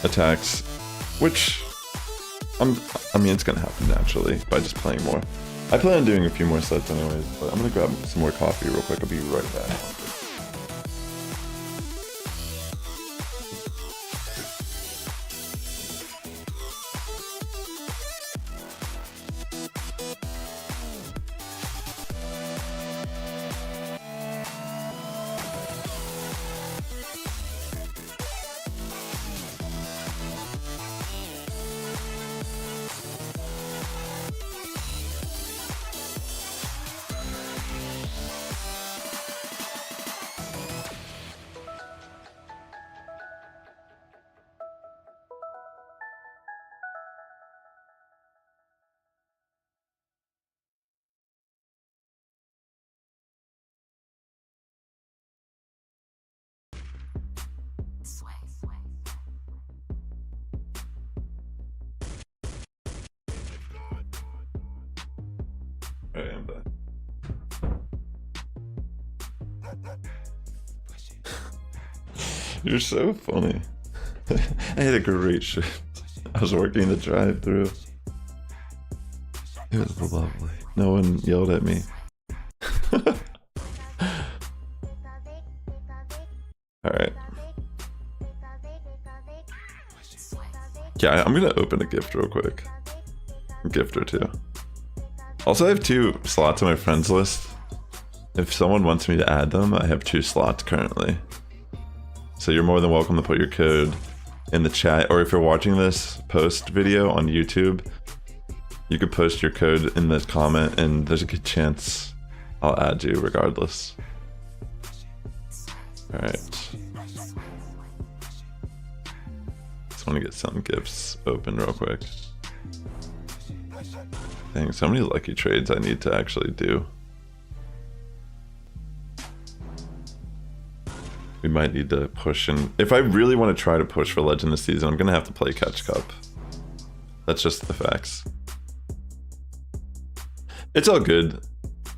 attacks, which I mean, it's gonna happen naturally by just playing more. I plan on doing a few more sets anyways, but I'm gonna grab some more coffee real quick. I'll be right back. I am back. You're so funny. I had a great shift. I was working the drive-thru. It was lovely. No one yelled at me. Alright. Yeah, I'm gonna open a gift real quick. A gift or two. Also, I have 2 slots on my friends list. If someone wants me to add them, I have 2 slots currently. So you're more than welcome to put your code in the chat, or if you're watching this post video on YouTube, you could post your code in the comment and there's a good chance I'll add you regardless. Alright. Just want to get some gifts open real quick. Dang, so many lucky trades I need to actually do. We might need to push in. If I really want to try to push for Legend this season, I'm gonna have to play Catch Cup. That's just the facts. It's all good.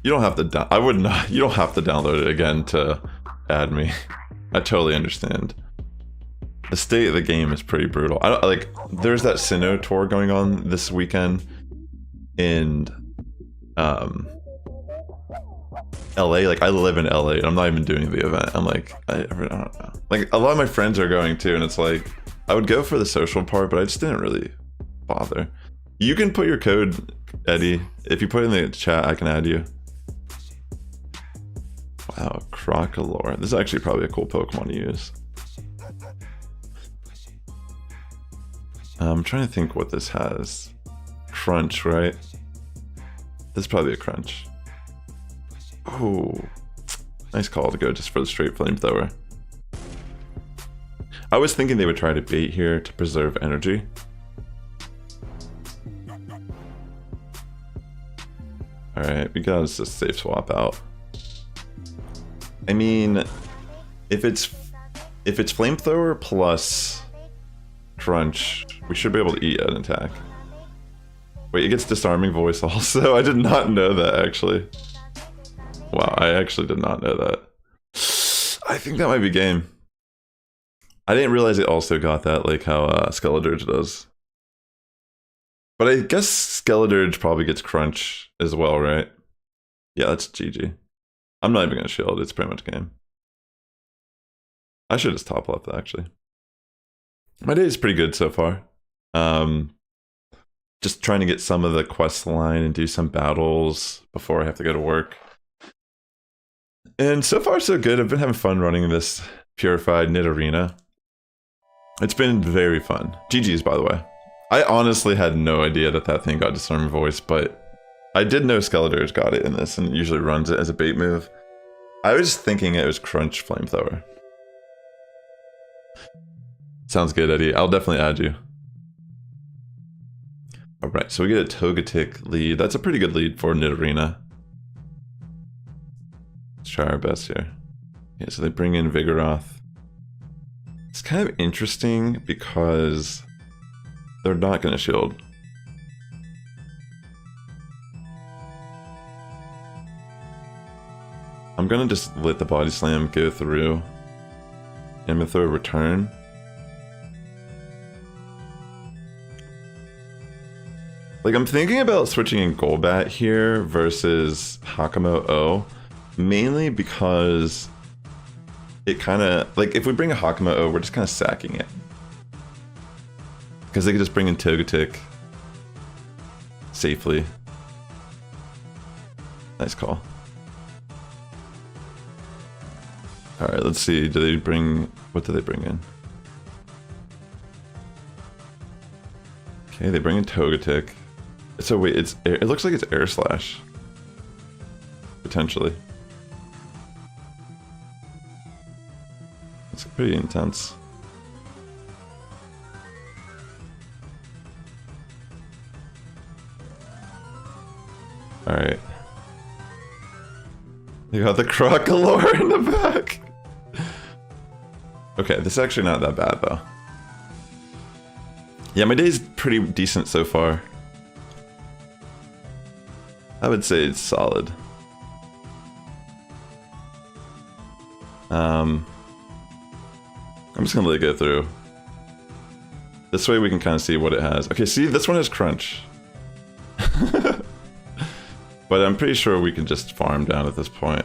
You don't have to I would not, you don't have to download it again to add me. I totally understand. The state of the game is pretty brutal. Like, there's that Sinnoh tour going on this weekend. in LA. Like I live in LA and I'm not even doing the event. I'm like, I don't know. Like a lot of my friends are going too, and it's like I would go for the social part, but I just didn't really bother. You can put your code, Eddie. If you put it in the chat, I can add you. Wow, Crocolore. This is actually probably a cool Pokemon to use. I'm trying to think what this has. Crunch, right? This is probably a crunch. Oh, nice call to go just for the straight flamethrower. I was thinking they would try to bait here to preserve energy. Alright, we gotta just safe swap out. I mean, if it's flamethrower plus crunch, we should be able to eat an attack. Wait, it gets disarming voice also? I did not know that actually. Wow, I actually did not know that. I think that might be game. I didn't realize it also got that, like how Skeledirge does. But I guess Skeledirge probably gets crunch as well, right? Yeah, that's GG. I'm not even gonna shield, it's pretty much game. I should just top left actually. My day is pretty good so far. Just trying to get some of the quest line and do some battles before I have to go to work. And so far so good. I've been having fun running this Purified Nidorina. It's been very fun. GG's, by the way. I honestly had no idea that that thing got Disarming Voice, but I did know Skeledirge got it in this and usually runs it as a bait move. I was thinking it was Crunch Flamethrower. Sounds good, Eddie. I'll definitely add you. Alright, so we get a Togetic lead. That's a pretty good lead for Nidorina. Let's try our best here. Yeah, so they bring in Vigoroth. It's kind of interesting because they're not going to shield. I'm going to just let the Body Slam go through. And I'm going to throw a Return. Like, I'm thinking about switching in Golbat here versus Hakamo-O, mainly because it kind of, like, if we bring a Hakamo-O, we're just kind of sacking it. Because they could just bring in Togetic safely. Nice call. Alright, let's see, do they bring, what do they bring in? Okay, they bring in Togetic. So wait, it looks like it's Air Slash. Potentially. It's pretty intense. Alright. You got the Crocolore in the back! Okay, this is actually not that bad though. Yeah, my day's pretty decent so far. I would say it's solid. I'm just gonna let it go through. This way we can kind of see what it has. Okay, see, this one has Crunch. But I'm pretty sure we can just farm down at this point.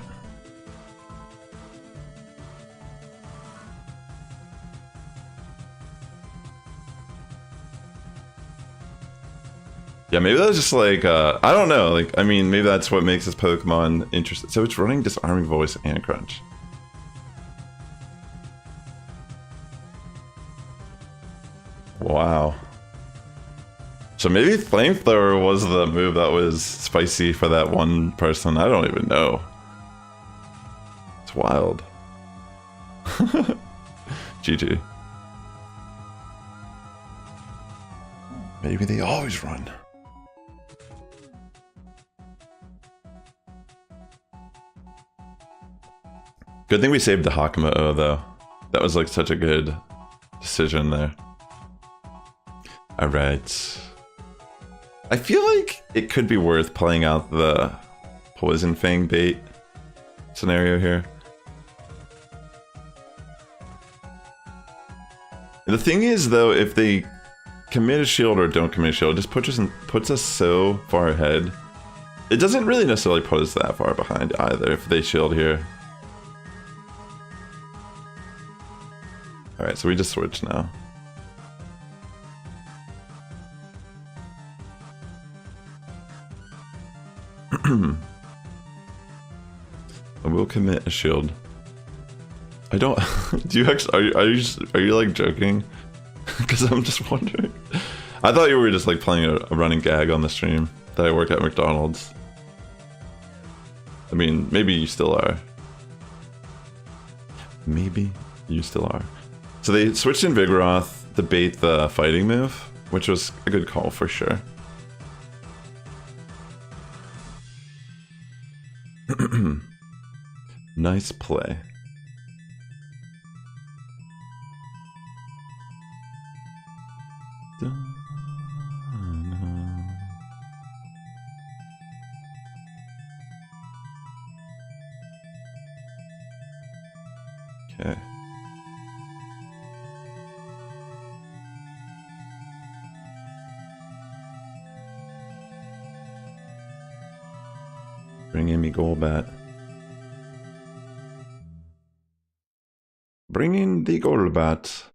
Yeah, maybe that's just like, I don't know, like, I mean, maybe that's what makes this Pokemon interesting. So it's running Disarming Voice and Crunch. Wow. So maybe Flamethrower was the move that was spicy for that one person. I don't even know. It's wild. GG. Maybe they always run. Good thing we saved the Hakamo-O though. That was like such a good decision there. Alright. I feel like it could be worth playing out the Poison Fang bait scenario here. The thing is though, if they commit a shield or don't commit a shield, it just puts us so far ahead. It doesn't really necessarily put us that far behind either if they shield here. Alright, so we just switch now. I will commit a shield. I don't. Do you actually? Are you like joking? Because I'm just wondering. I thought you were just like playing a running gag on the stream that I work at McDonald's. I mean, maybe you still are. Maybe you still are. So they switched in Vigoroth to bait the fighting move, which was a good call for sure. Nice play. Okay. Bring in me Golbat. Bring in the Golbat.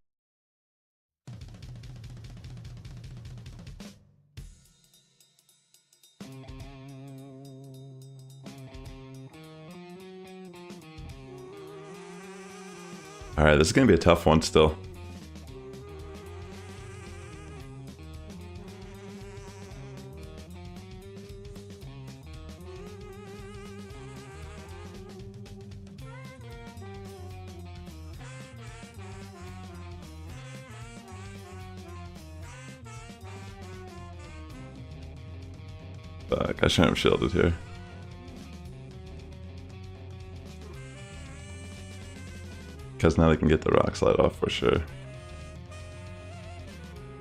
Alright, this is gonna be a tough one still. Fuck, I shouldn't have shielded here. Because now they can get the rock slide off for sure.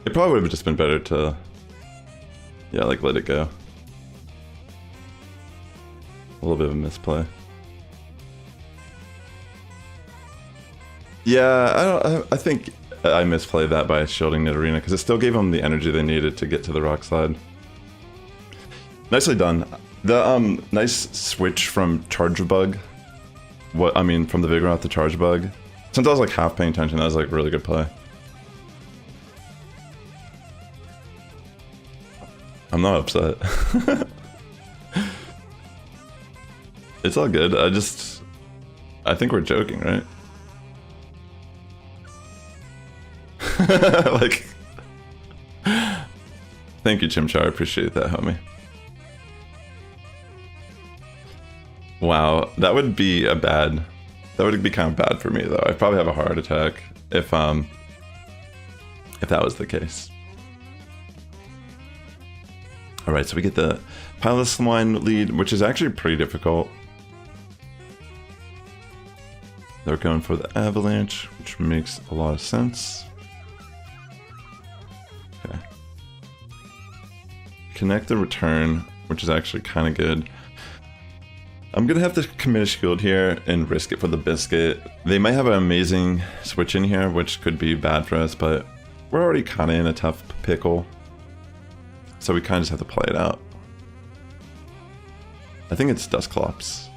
It probably would have just been better to, yeah, like let it go. A little bit of a misplay. Yeah, I think I misplayed that by shielding Nidorina because it still gave them the energy they needed to get to the rock slide. Nicely done. The nice switch from Charge Bug. From the Vigoroth to Charge Bug. Since I was like half paying attention, that was like really good play. I'm not upset. It's all good. I think we're joking, right? Like, thank you, Chimchar. I appreciate that, homie. Wow, that would be kind of bad for me though. I'd probably have a heart attack if that was the case. All right, so we get the Piloswine lead, which is actually pretty difficult. They're going for the Avalanche, which makes a lot of sense. Okay. Connect the return, which is actually kind of good. I'm gonna have to commit a shield here and risk it for the biscuit. They might have an amazing switch in here, which could be bad for us, but we're already kind of in a tough pickle. So we kind of just have to play it out. I think it's Dusclops.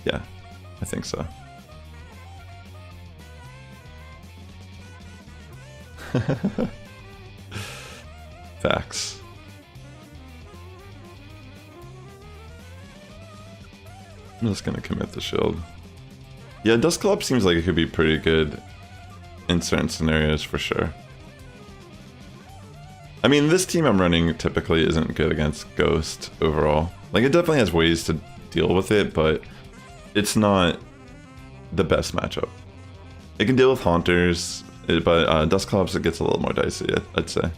Yeah, I think so. Facts. I'm just gonna commit the shield. Yeah, Dusclops seems like it could be pretty good in certain scenarios for sure. I mean, this team I'm running typically isn't good against Ghost overall. Like, it definitely has ways to deal with it, but it's not the best matchup. It can deal with Haunters, but Dusclops, it gets a little more dicey, I'd say.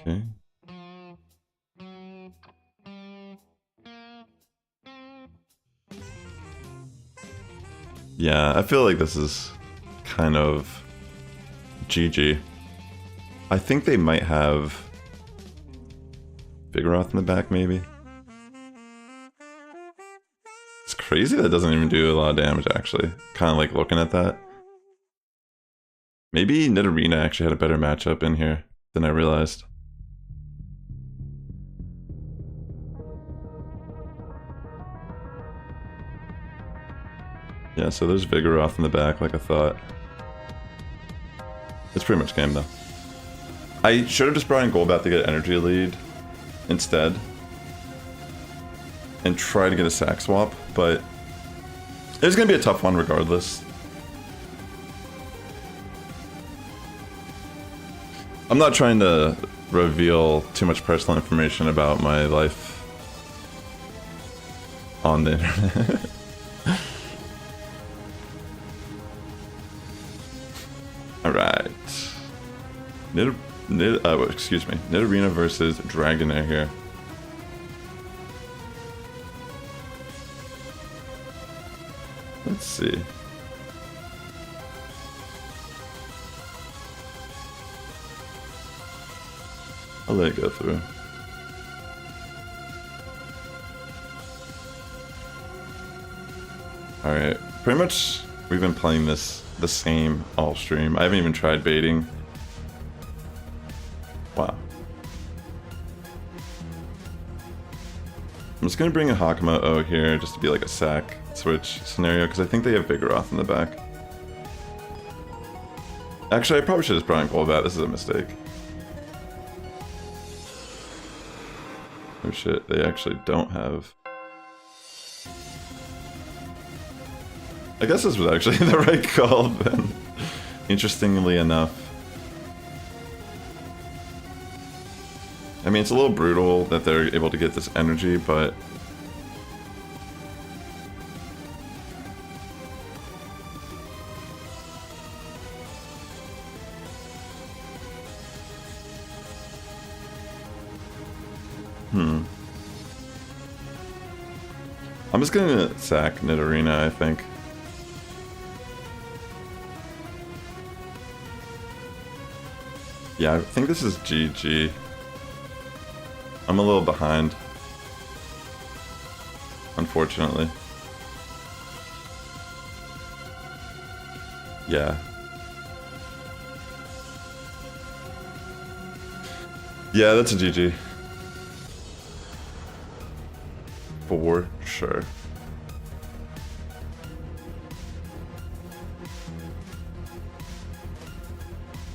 Okay. Yeah, I feel like this is kind of GG. I think they might have Vigoroth in the back, maybe. It's crazy that doesn't even do a lot of damage, actually. Kind of like looking at that. Maybe Nidorina actually had a better matchup in here than I realized. Yeah, so there's Vigoroth in the back, like I thought. It's pretty much game, though. I should have just brought in Golbat to get energy lead instead. And try to get a sack swap, but it was going to be a tough one regardless. I'm not trying to reveal too much personal information about my life on the internet. Alright. Excuse me. Nidorina versus Dragonair here. Let's see. I'll let it go through. Alright, pretty much we've been playing this the same all stream. I haven't even tried baiting. Wow. I'm just gonna bring a Hakama-O here just to be like a sack switch scenario because I think they have Vigoroth in the back. Actually, I probably should have just brought in Golbat. This is a mistake. Oh shit, they actually don't have... I guess this was actually the right call then, interestingly enough. I mean, it's a little brutal that they're able to get this energy, but... I'm just gonna sack Nidorina, I think. Yeah, I think this is GG. I'm a little behind, unfortunately. Yeah. Yeah, that's a GG. For sure.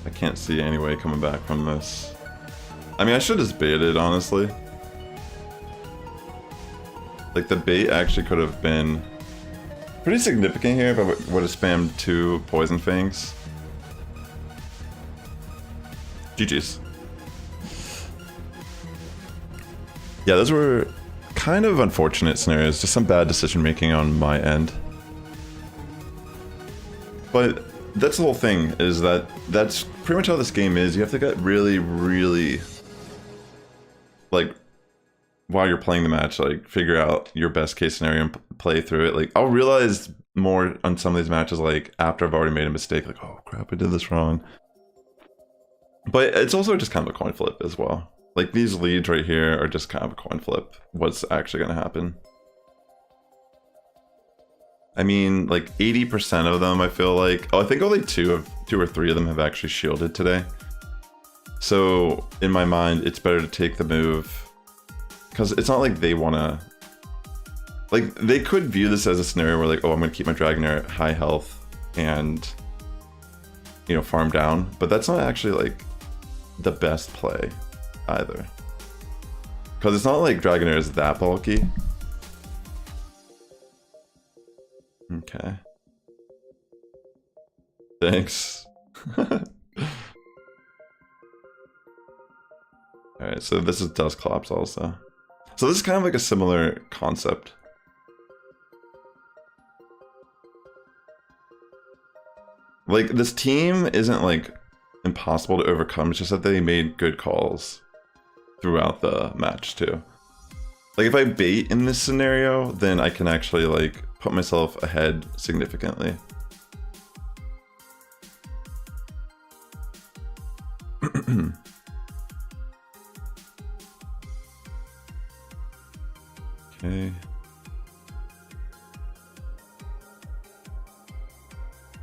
I can't see any way coming back from this. I mean, I should have just baited, honestly. Like, the bait actually could have been pretty significant here if I would have spammed 2 Poison Fangs. GG's. Yeah, those were kind of unfortunate scenarios, just some bad decision making on my end. But that's the whole thing, is that that's pretty much how this game is. You have to get really, really, like, while you're playing the match, like, figure out your best case scenario and play through it. Like, I'll realize more on some of these matches, like, after I've already made a mistake, like, oh crap, I did this wrong. But it's also just kind of a coin flip as well. Like, these leads right here are just kind of a coin flip. What's actually going to happen? I mean, like, 80% of them, I feel like... Oh, I think only 2 or 3 of them have actually shielded today. So, in my mind, it's better to take the move. Because it's not like they want to... Like, they could view this as a scenario where, like, oh, I'm going to keep my Dragonair at high health and, you know, farm down. But that's not actually, like, the best play either. Because it's not like Dragonair is that bulky. Okay. Thanks. Alright, so this is Dusclops also. So this is kind of like a similar concept. Like, this team isn't, like, impossible to overcome, it's just that they made good calls throughout the match, too. Like, if I bait in this scenario, then I can actually, like, put myself ahead significantly. Okay.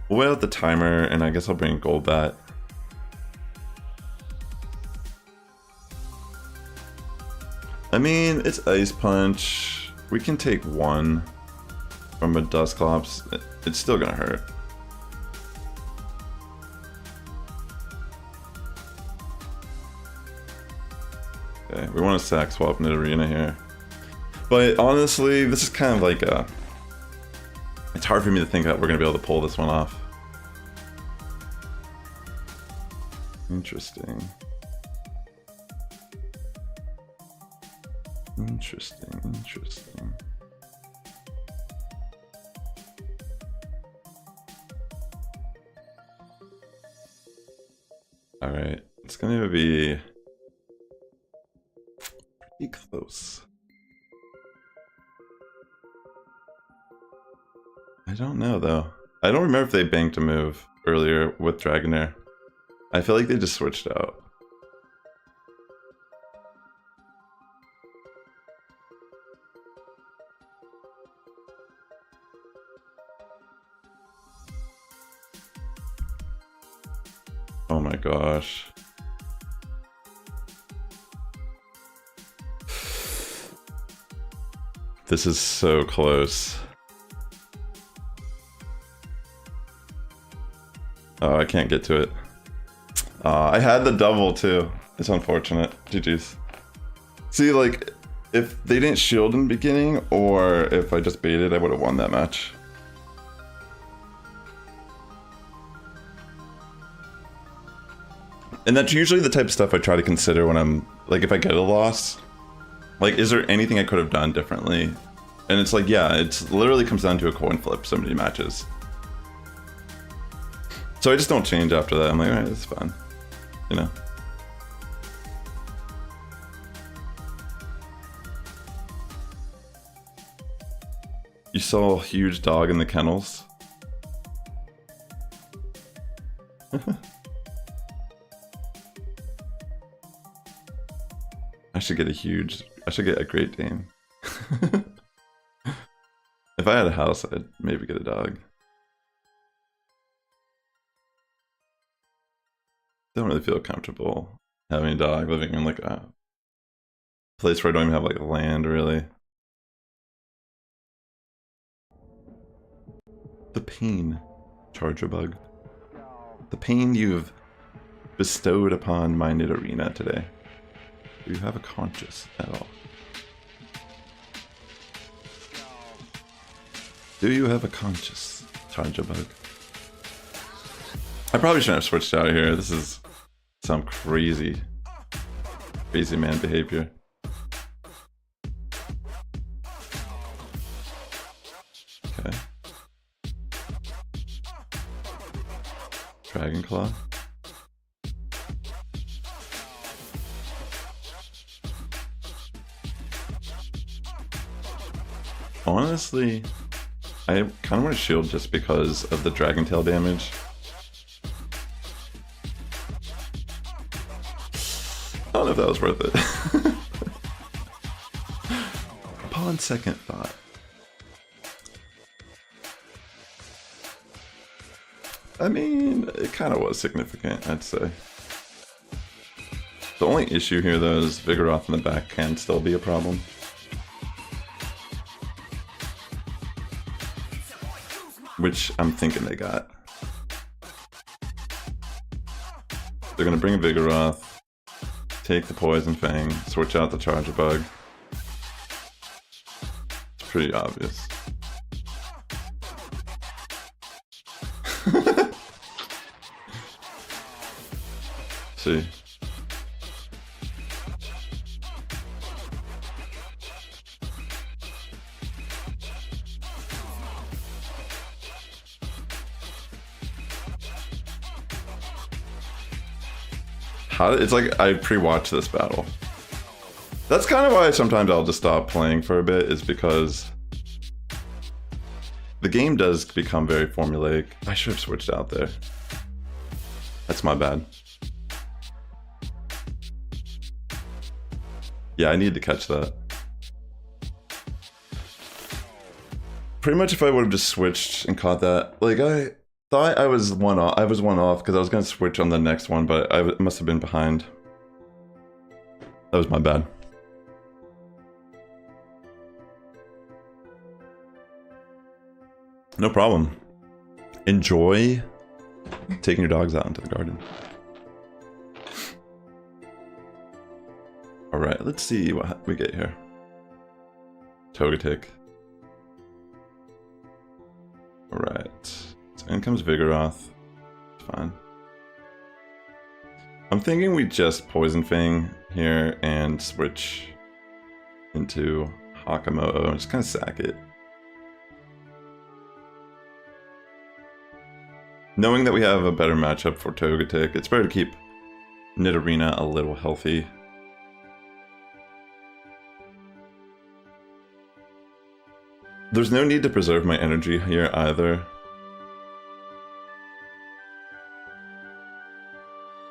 We'll wait out the timer, and I guess I'll bring Golbat. I mean, it's Ice Punch. We can take one from a Dusclops. It's still gonna hurt. Okay, we want to sack swap Nidorina here. But honestly, this is kind of like a... It's hard for me to think that we're going to be able to pull this one off. Interesting. Interesting. Alright, it's going to be pretty close. I don't know though. I don't remember if they banked a move earlier with Dragonair. I feel like they just switched out. Oh my gosh. This is so close. Oh, I can't get to it. I had the double too. It's unfortunate. GG's. See, like, if they didn't shield in the beginning, or if I just baited, I would have won that match. And that's usually the type of stuff I try to consider when I'm, like, if I get a loss. Like, is there anything I could have done differently? And it's like, yeah, it literally comes down to a coin flip so many matches. So I just don't change after that. I'm like, alright, it's fine. You know? You saw a huge dog in the kennels? I should get a Great Dane. If I had a house, I'd maybe get a dog. Don't really feel comfortable having a dog living in like a place where I don't even have like land really. The pain, Charger Bug. The pain you've bestowed upon my Nidorina today. Do you have a conscience at all? Do you have a conscience, Charger Bug? I probably shouldn't have switched out here. This is some crazy man behavior. Okay. Dragon Claw. Honestly, I kind of want to shield just because of the Dragon Tail damage. I don't know if that was worth it. Upon second thought. I mean, it kind of was significant, I'd say. The only issue here, though, is Vigoroth in the back can still be a problem. Which I'm thinking they got. They're gonna bring a Vigoroth, take the Poison Fang, switch out the Charger Bug. It's pretty obvious. See. It's like I pre-watched this battle. That's kind of why sometimes I'll just stop playing for a bit, is because the game does become very formulaic. I should have switched out there. That's my bad. Yeah, I need to catch that. Pretty much if I would have just switched and caught that, like I thought I was one off because I was gonna switch on the next one, but I must have been behind. That was my bad. No problem. Enjoy taking your dogs out into the garden. All right, let's see what we get here. Togetic. All right, so in comes Vigoroth. Fine. I'm thinking we just Poison Fang here and switch into Hakamoto and just kind of sack it. Knowing that we have a better matchup for Togetic, it's better to keep Nidorina a little healthy. There's no need to preserve my energy here either.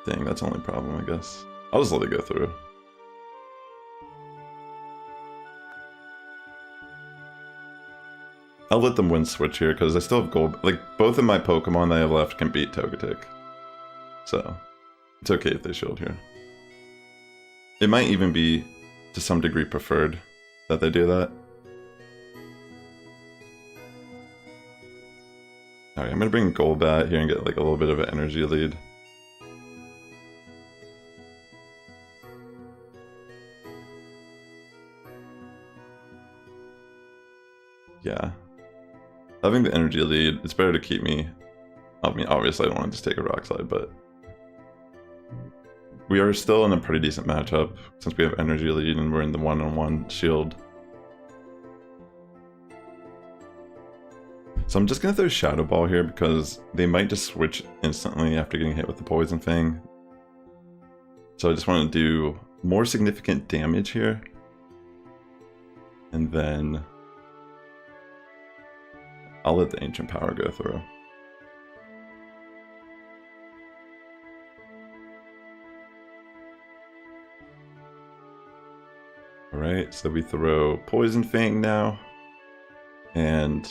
Dang, that's the only problem, I guess. I'll just let it go through. I'll let them win switch here because I still have gold. Like, both of my Pokemon that I have left can beat Togetic. So, it's okay if they shield here. It might even be, to some degree, preferred that they do that. Alright, I'm gonna bring Golbat here and get like a little bit of an energy lead. Yeah. Having the energy lead, it's better to keep me... I mean, obviously I don't want to just take a Rock Slide, but... we are still in a pretty decent matchup, since we have energy lead and we're in the one-on-one shield. So I'm just gonna throw Shadow Ball here because they might just switch instantly after getting hit with the Poison Fang. So I just want to do more significant damage here. And then I'll let the Ancient Power go through. Alright, so we throw Poison Fang now. And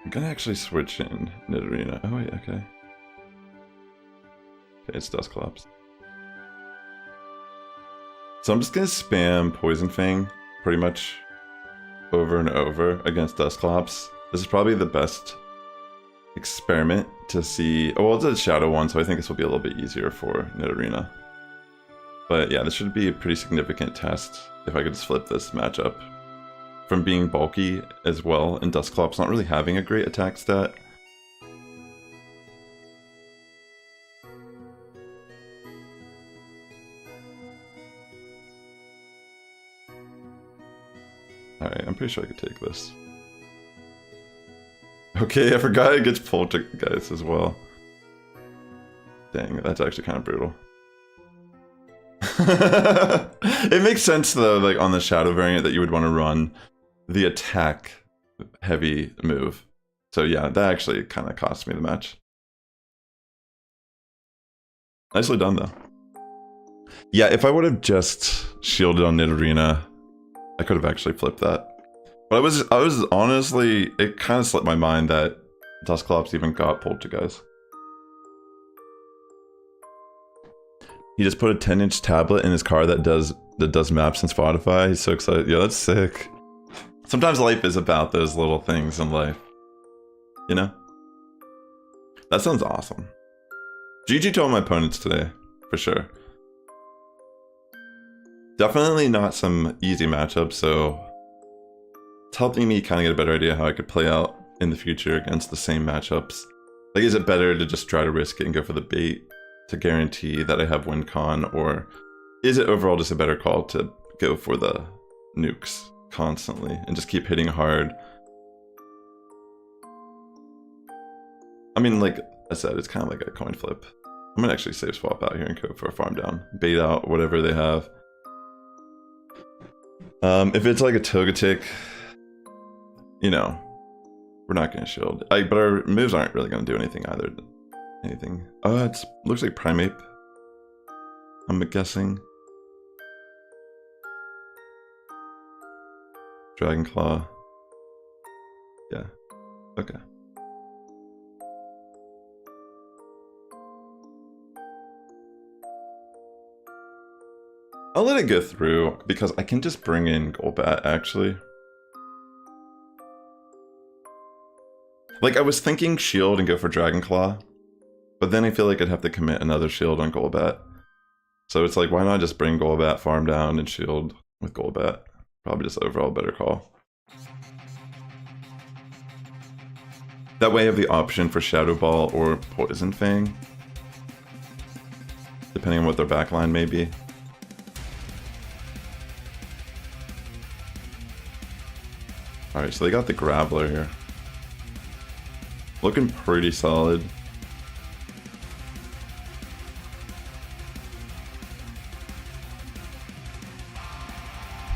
I'm gonna actually switch in Nidorina. Oh wait, okay. Okay, it's Dusclops. So I'm just gonna spam Poison Fang pretty much over and over against Dusclops. This is probably the best experiment to see. Oh, well, it's a Shadow one, so I think this will be a little bit easier for Nidorina. But yeah, this should be a pretty significant test if I could just flip this matchup. From being bulky as well, and Dusclops not really having a great attack stat. Alright, I'm pretty sure I could take this. Okay, I forgot it gets Poltergeist as well. Dang, that's actually kind of brutal. It makes sense though, like on the Shadow variant, that you would want to run the attack heavy move. So yeah, that actually kind of cost me the match. Nicely done though. Yeah, if I would have just shielded on Nidorina, I could have actually flipped that. But I was honestly, it kind of slipped my mind that Dusclops even got Poltergeist. He just put a 10-inch tablet in his car that does maps and Spotify. He's so excited. Yeah, that's sick. Sometimes life is about those little things in life. You know? That sounds awesome. GG to all my opponents today, for sure. Definitely not some easy matchups, so it's helping me kind of get a better idea how I could play out in the future against the same matchups. Like, is it better to just try to risk it and go for the bait to guarantee that I have win con, or is it overall just a better call to go for the nukes constantly and just keep hitting hard? I mean, like I said, it's kind of like a coin flip. I'm gonna actually save swap out here and go for a farm down, bait out whatever they have. If it's like a Togetic, you know, we're not gonna shield. But our moves aren't really gonna do anything either. Anything? It looks like Primeape, I'm guessing. Dragon Claw. Yeah. Okay. I'll let it go through because I can just bring in Golbat actually. Like I was thinking shield and go for Dragon Claw, but then I feel like I'd have to commit another shield on Golbat. So it's like, why not just bring Golbat, farm down, and shield with Golbat? Probably just overall better call. That way I have the option for Shadow Ball or Poison Fang, depending on what their backline may be. Alright, so they got the Graveler here. Looking pretty solid.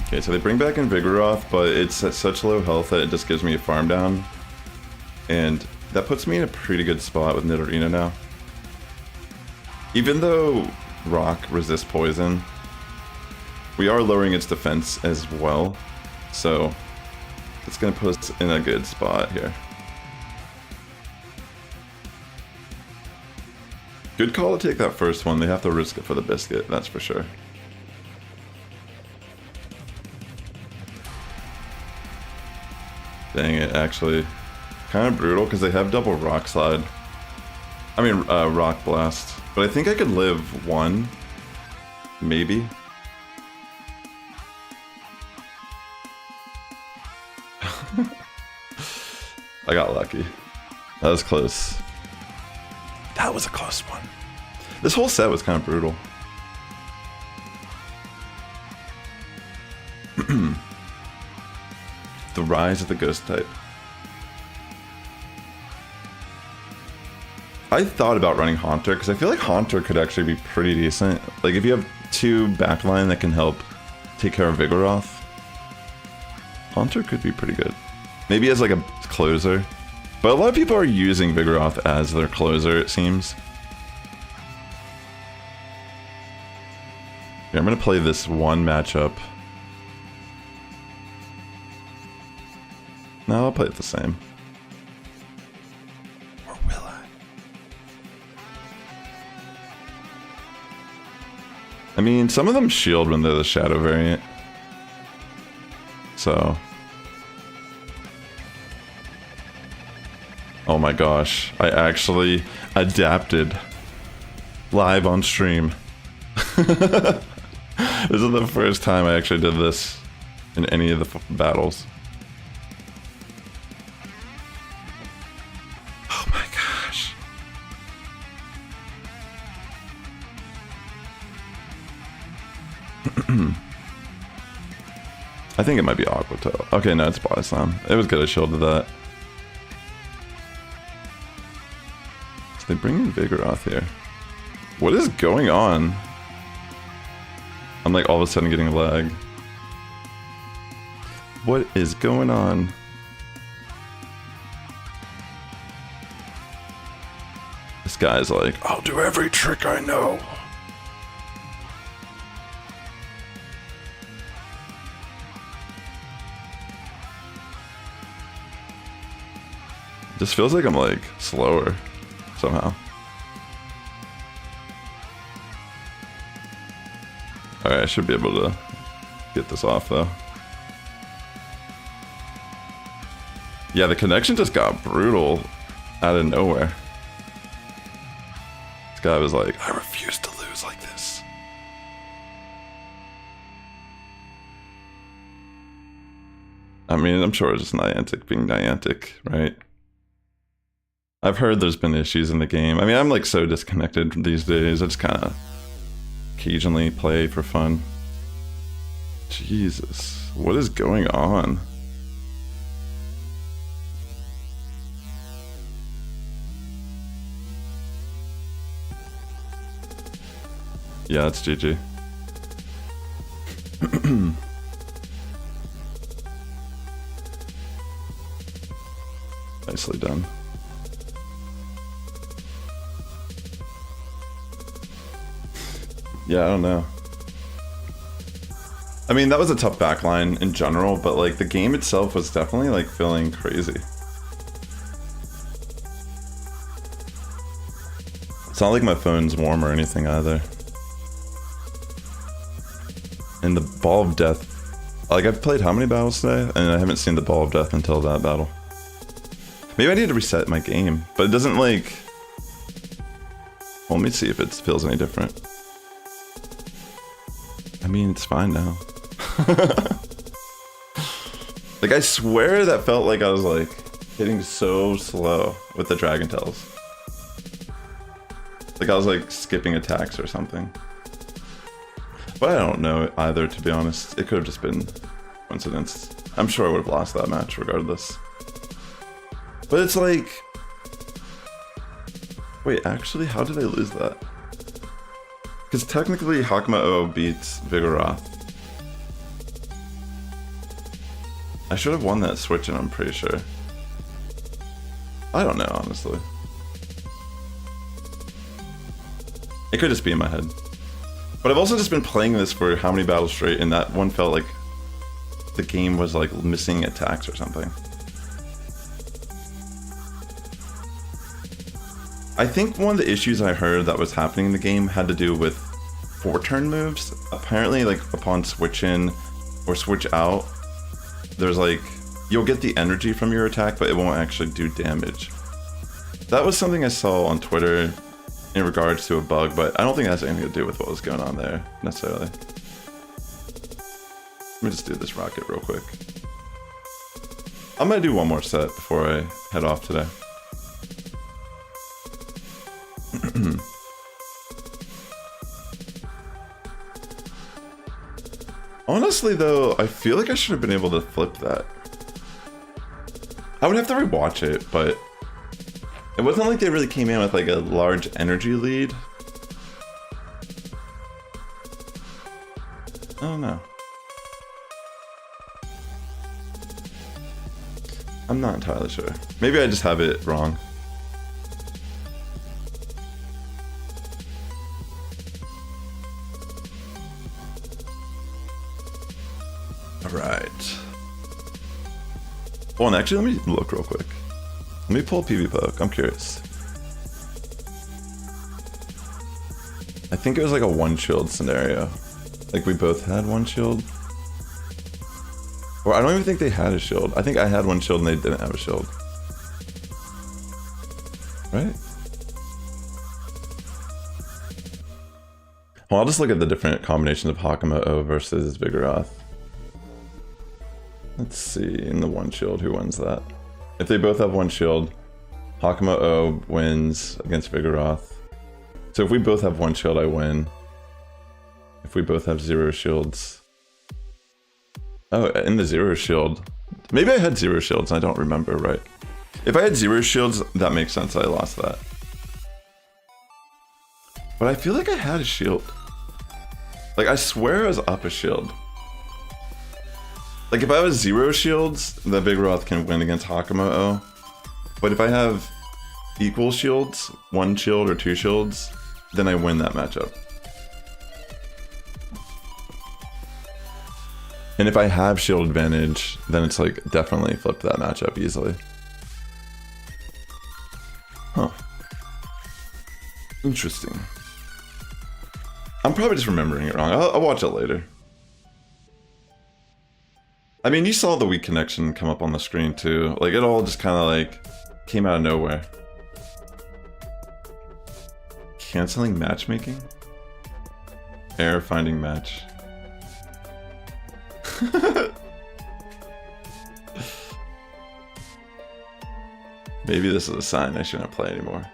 Okay, so they bring back in Vigoroth, but it's at such low health that it just gives me a farm down. And that puts me in a pretty good spot with Nidorina now. Even though Rock resists poison, we are lowering its defense as well. So it's going to put us in a good spot here. Good call to take that first one. They have to risk it for the biscuit, that's for sure. Dang it, actually. Kind of brutal because they have double Rock Slide. I mean, Rock Blast. But I think I could live one. Maybe. I got lucky. That was close. That was a close one. This whole set was kind of brutal. The rise of the ghost type. I thought about running Haunter because I feel like Haunter could actually be pretty decent. Like if you have two backline that can help take care of Vigoroth, Haunter could be pretty good. Maybe as like a closer. But a lot of people are using Vigoroth as their closer, it seems. Here, I'm gonna play this one matchup. No, I'll play it the same. Or will I mean, some of them shield when they're the Shadow variant. So. Oh my gosh, I actually adapted live on stream. This is the first time I actually did this in any of the battles. Oh my gosh. I think it might be Aqua Tail. Okay, no, it's Body Slam. It was good I shielded that. So they bring in Vigoroth here. What is going on? I'm like all of a sudden getting a lag. What is going on? This guy's like, I'll do every trick I know. Just feels like I'm like slower somehow. Alright, I should be able to get this off though. Yeah, the connection just got brutal out of nowhere. This guy was like, I refuse to lose like this. I mean, I'm sure it's just Niantic being Niantic, right? I've heard there's been issues in the game. I mean, I'm like so disconnected these days. I just kind of occasionally play for fun. Jesus, what is going on? Yeah, it's GG. Nicely done. Yeah, I don't know. I mean, that was a tough backline in general, but like the game itself was definitely like feeling crazy. It's not like my phone's warm or anything either. And the Ball of Death, like I've played how many battles today, and I haven't seen the Ball of Death until that battle. Maybe I need to reset my game, but it doesn't like... Well, let me see if it feels any different. I mean, it's fine now. Like, I swear that felt like I was like hitting so slow with the Dragon Tails. Like I was like skipping attacks or something. But I don't know either, to be honest. It could have just been coincidence. I'm sure I would have lost that match regardless. But it's like... Wait, actually, how did I lose that? Because technically Hakama O beats Vigoroth. I should have won that switch in, I'm pretty sure. I don't know, honestly. It could just be in my head. But I've also just been playing this for how many battles straight, and that one felt like the game was like missing attacks or something. I think one of the issues I heard that was happening in the game had to do with 4-turn moves. Apparently, like upon switch in or switch out, there's like, you'll get the energy from your attack, but it won't actually do damage. That was something I saw on Twitter in regards to a bug, but I don't think it has anything to do with what was going on there, necessarily. Let me just do this rocket real quick. I'm gonna do one more set before I head off today. Honestly though, I feel like I should have been able to flip that. I would have to rewatch it, but it wasn't like they really came in with like a large energy lead. I don't know. I'm not entirely sure. Maybe I just have it wrong. Alright. Oh, and actually, let me look real quick. Let me pull PV Poke, I'm curious. I think it was like a one shield scenario. Like we both had one shield. Or I don't even think they had a shield. I think I had one shield and they didn't have a shield. Right? Well, I'll just look at the different combinations of Hakama O versus Vigoroth. Let's see, in the one shield, who wins that? If they both have one shield, Hakama O wins against Vigoroth. So if we both have one shield, I win. If we both have 0 shields... Oh, in the 0 shield... Maybe I had 0 shields, I don't remember, right? If I had 0 shields, that makes sense, I lost that. But I feel like I had a shield. Like, I swear I was up a shield. Like, if I have 0 shields, the Vigoroth can win against Hakama O. But if I have equal shields, 1 shield or 2 shields, then I win that matchup. And if I have shield advantage, then it's like definitely flip that matchup easily. Huh. Interesting. I'm probably just remembering it wrong. I'll watch it later. I mean, you saw the weak connection come up on the screen too. Like, it all just kind of like came out of nowhere. Canceling matchmaking? Error finding match. Maybe this is a sign I shouldn't play anymore.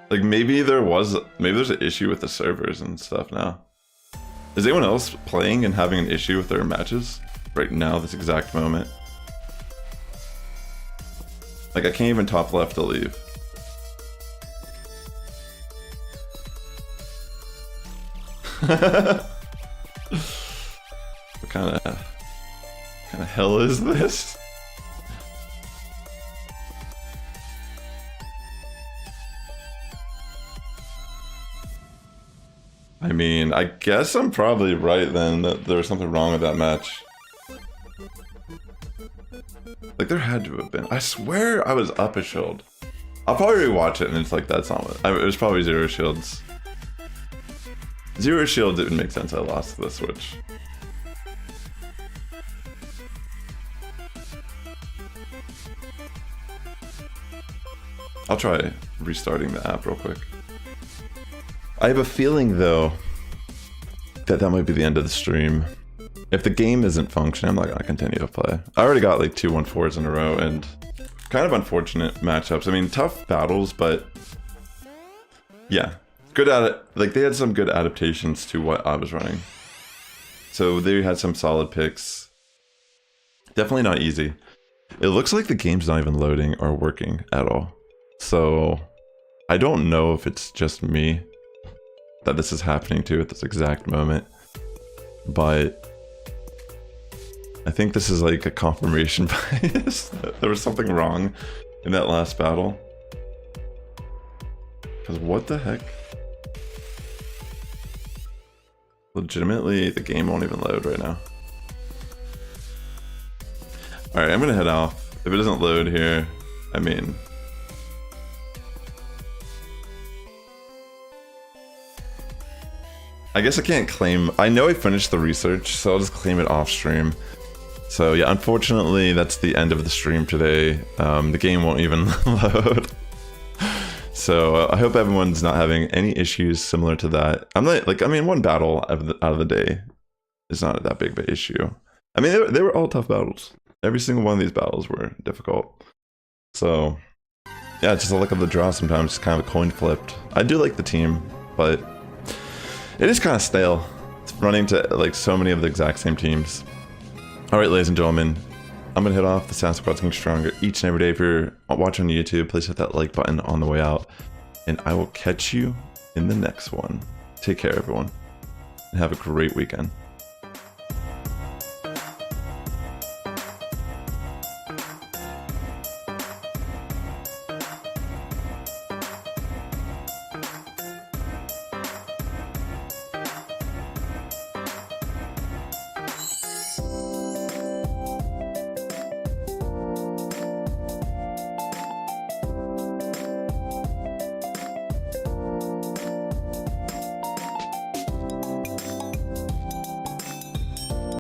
Like, maybe there's an issue with the servers and stuff now. Is anyone else playing and having an issue with their matches right now, this exact moment? Like, I can't even top left to leave. What kind of hell is this? I mean, I guess I'm probably right then that there was something wrong with that match. Like, there had to have been. I swear I was up a shield. I'll probably rewatch it and it's like, that's not what... it was probably Zero Shields. Zero Shields, it would make sense I lost the Switch. I'll try restarting the app real quick. I have a feeling, though, that might be the end of the stream. If the game isn't functioning, I'm not going to continue to play. I already got like 2 1-4s in a row, and kind of unfortunate matchups. I mean, tough battles, but yeah. Good at it. Like, they had some good adaptations to what I was running. So they had some solid picks. Definitely not easy. It looks like the game's not even loading or working at all. So I don't know if it's just me that this is happening to at this exact moment, but I think this is like a confirmation bias that there was something wrong in that last battle. Because what the heck? Legitimately, the game won't even load right now. Alright, I'm gonna head off. If it doesn't load here, I mean... I guess I can't claim... I know I finished the research, so I'll just claim it off stream. So yeah, unfortunately, that's the end of the stream today. The game won't even load. So I hope everyone's not having any issues similar to that. I'm not, like, I mean, one battle out of the day is not that big of an issue. I mean, they were all tough battles. Every single one of these battles were difficult. So yeah, it's just a look at the draw sometimes, it's kind of a coin flipped. I do like the team, but it is kind of stale. It's running to like so many of the exact same teams. Alright, ladies and gentlemen, I'm gonna hit off. The Sass Squad's getting stronger each and every day. If you're watching on YouTube, please hit that like button on the way out. And I will catch you in the next one. Take care, everyone. And have a great weekend.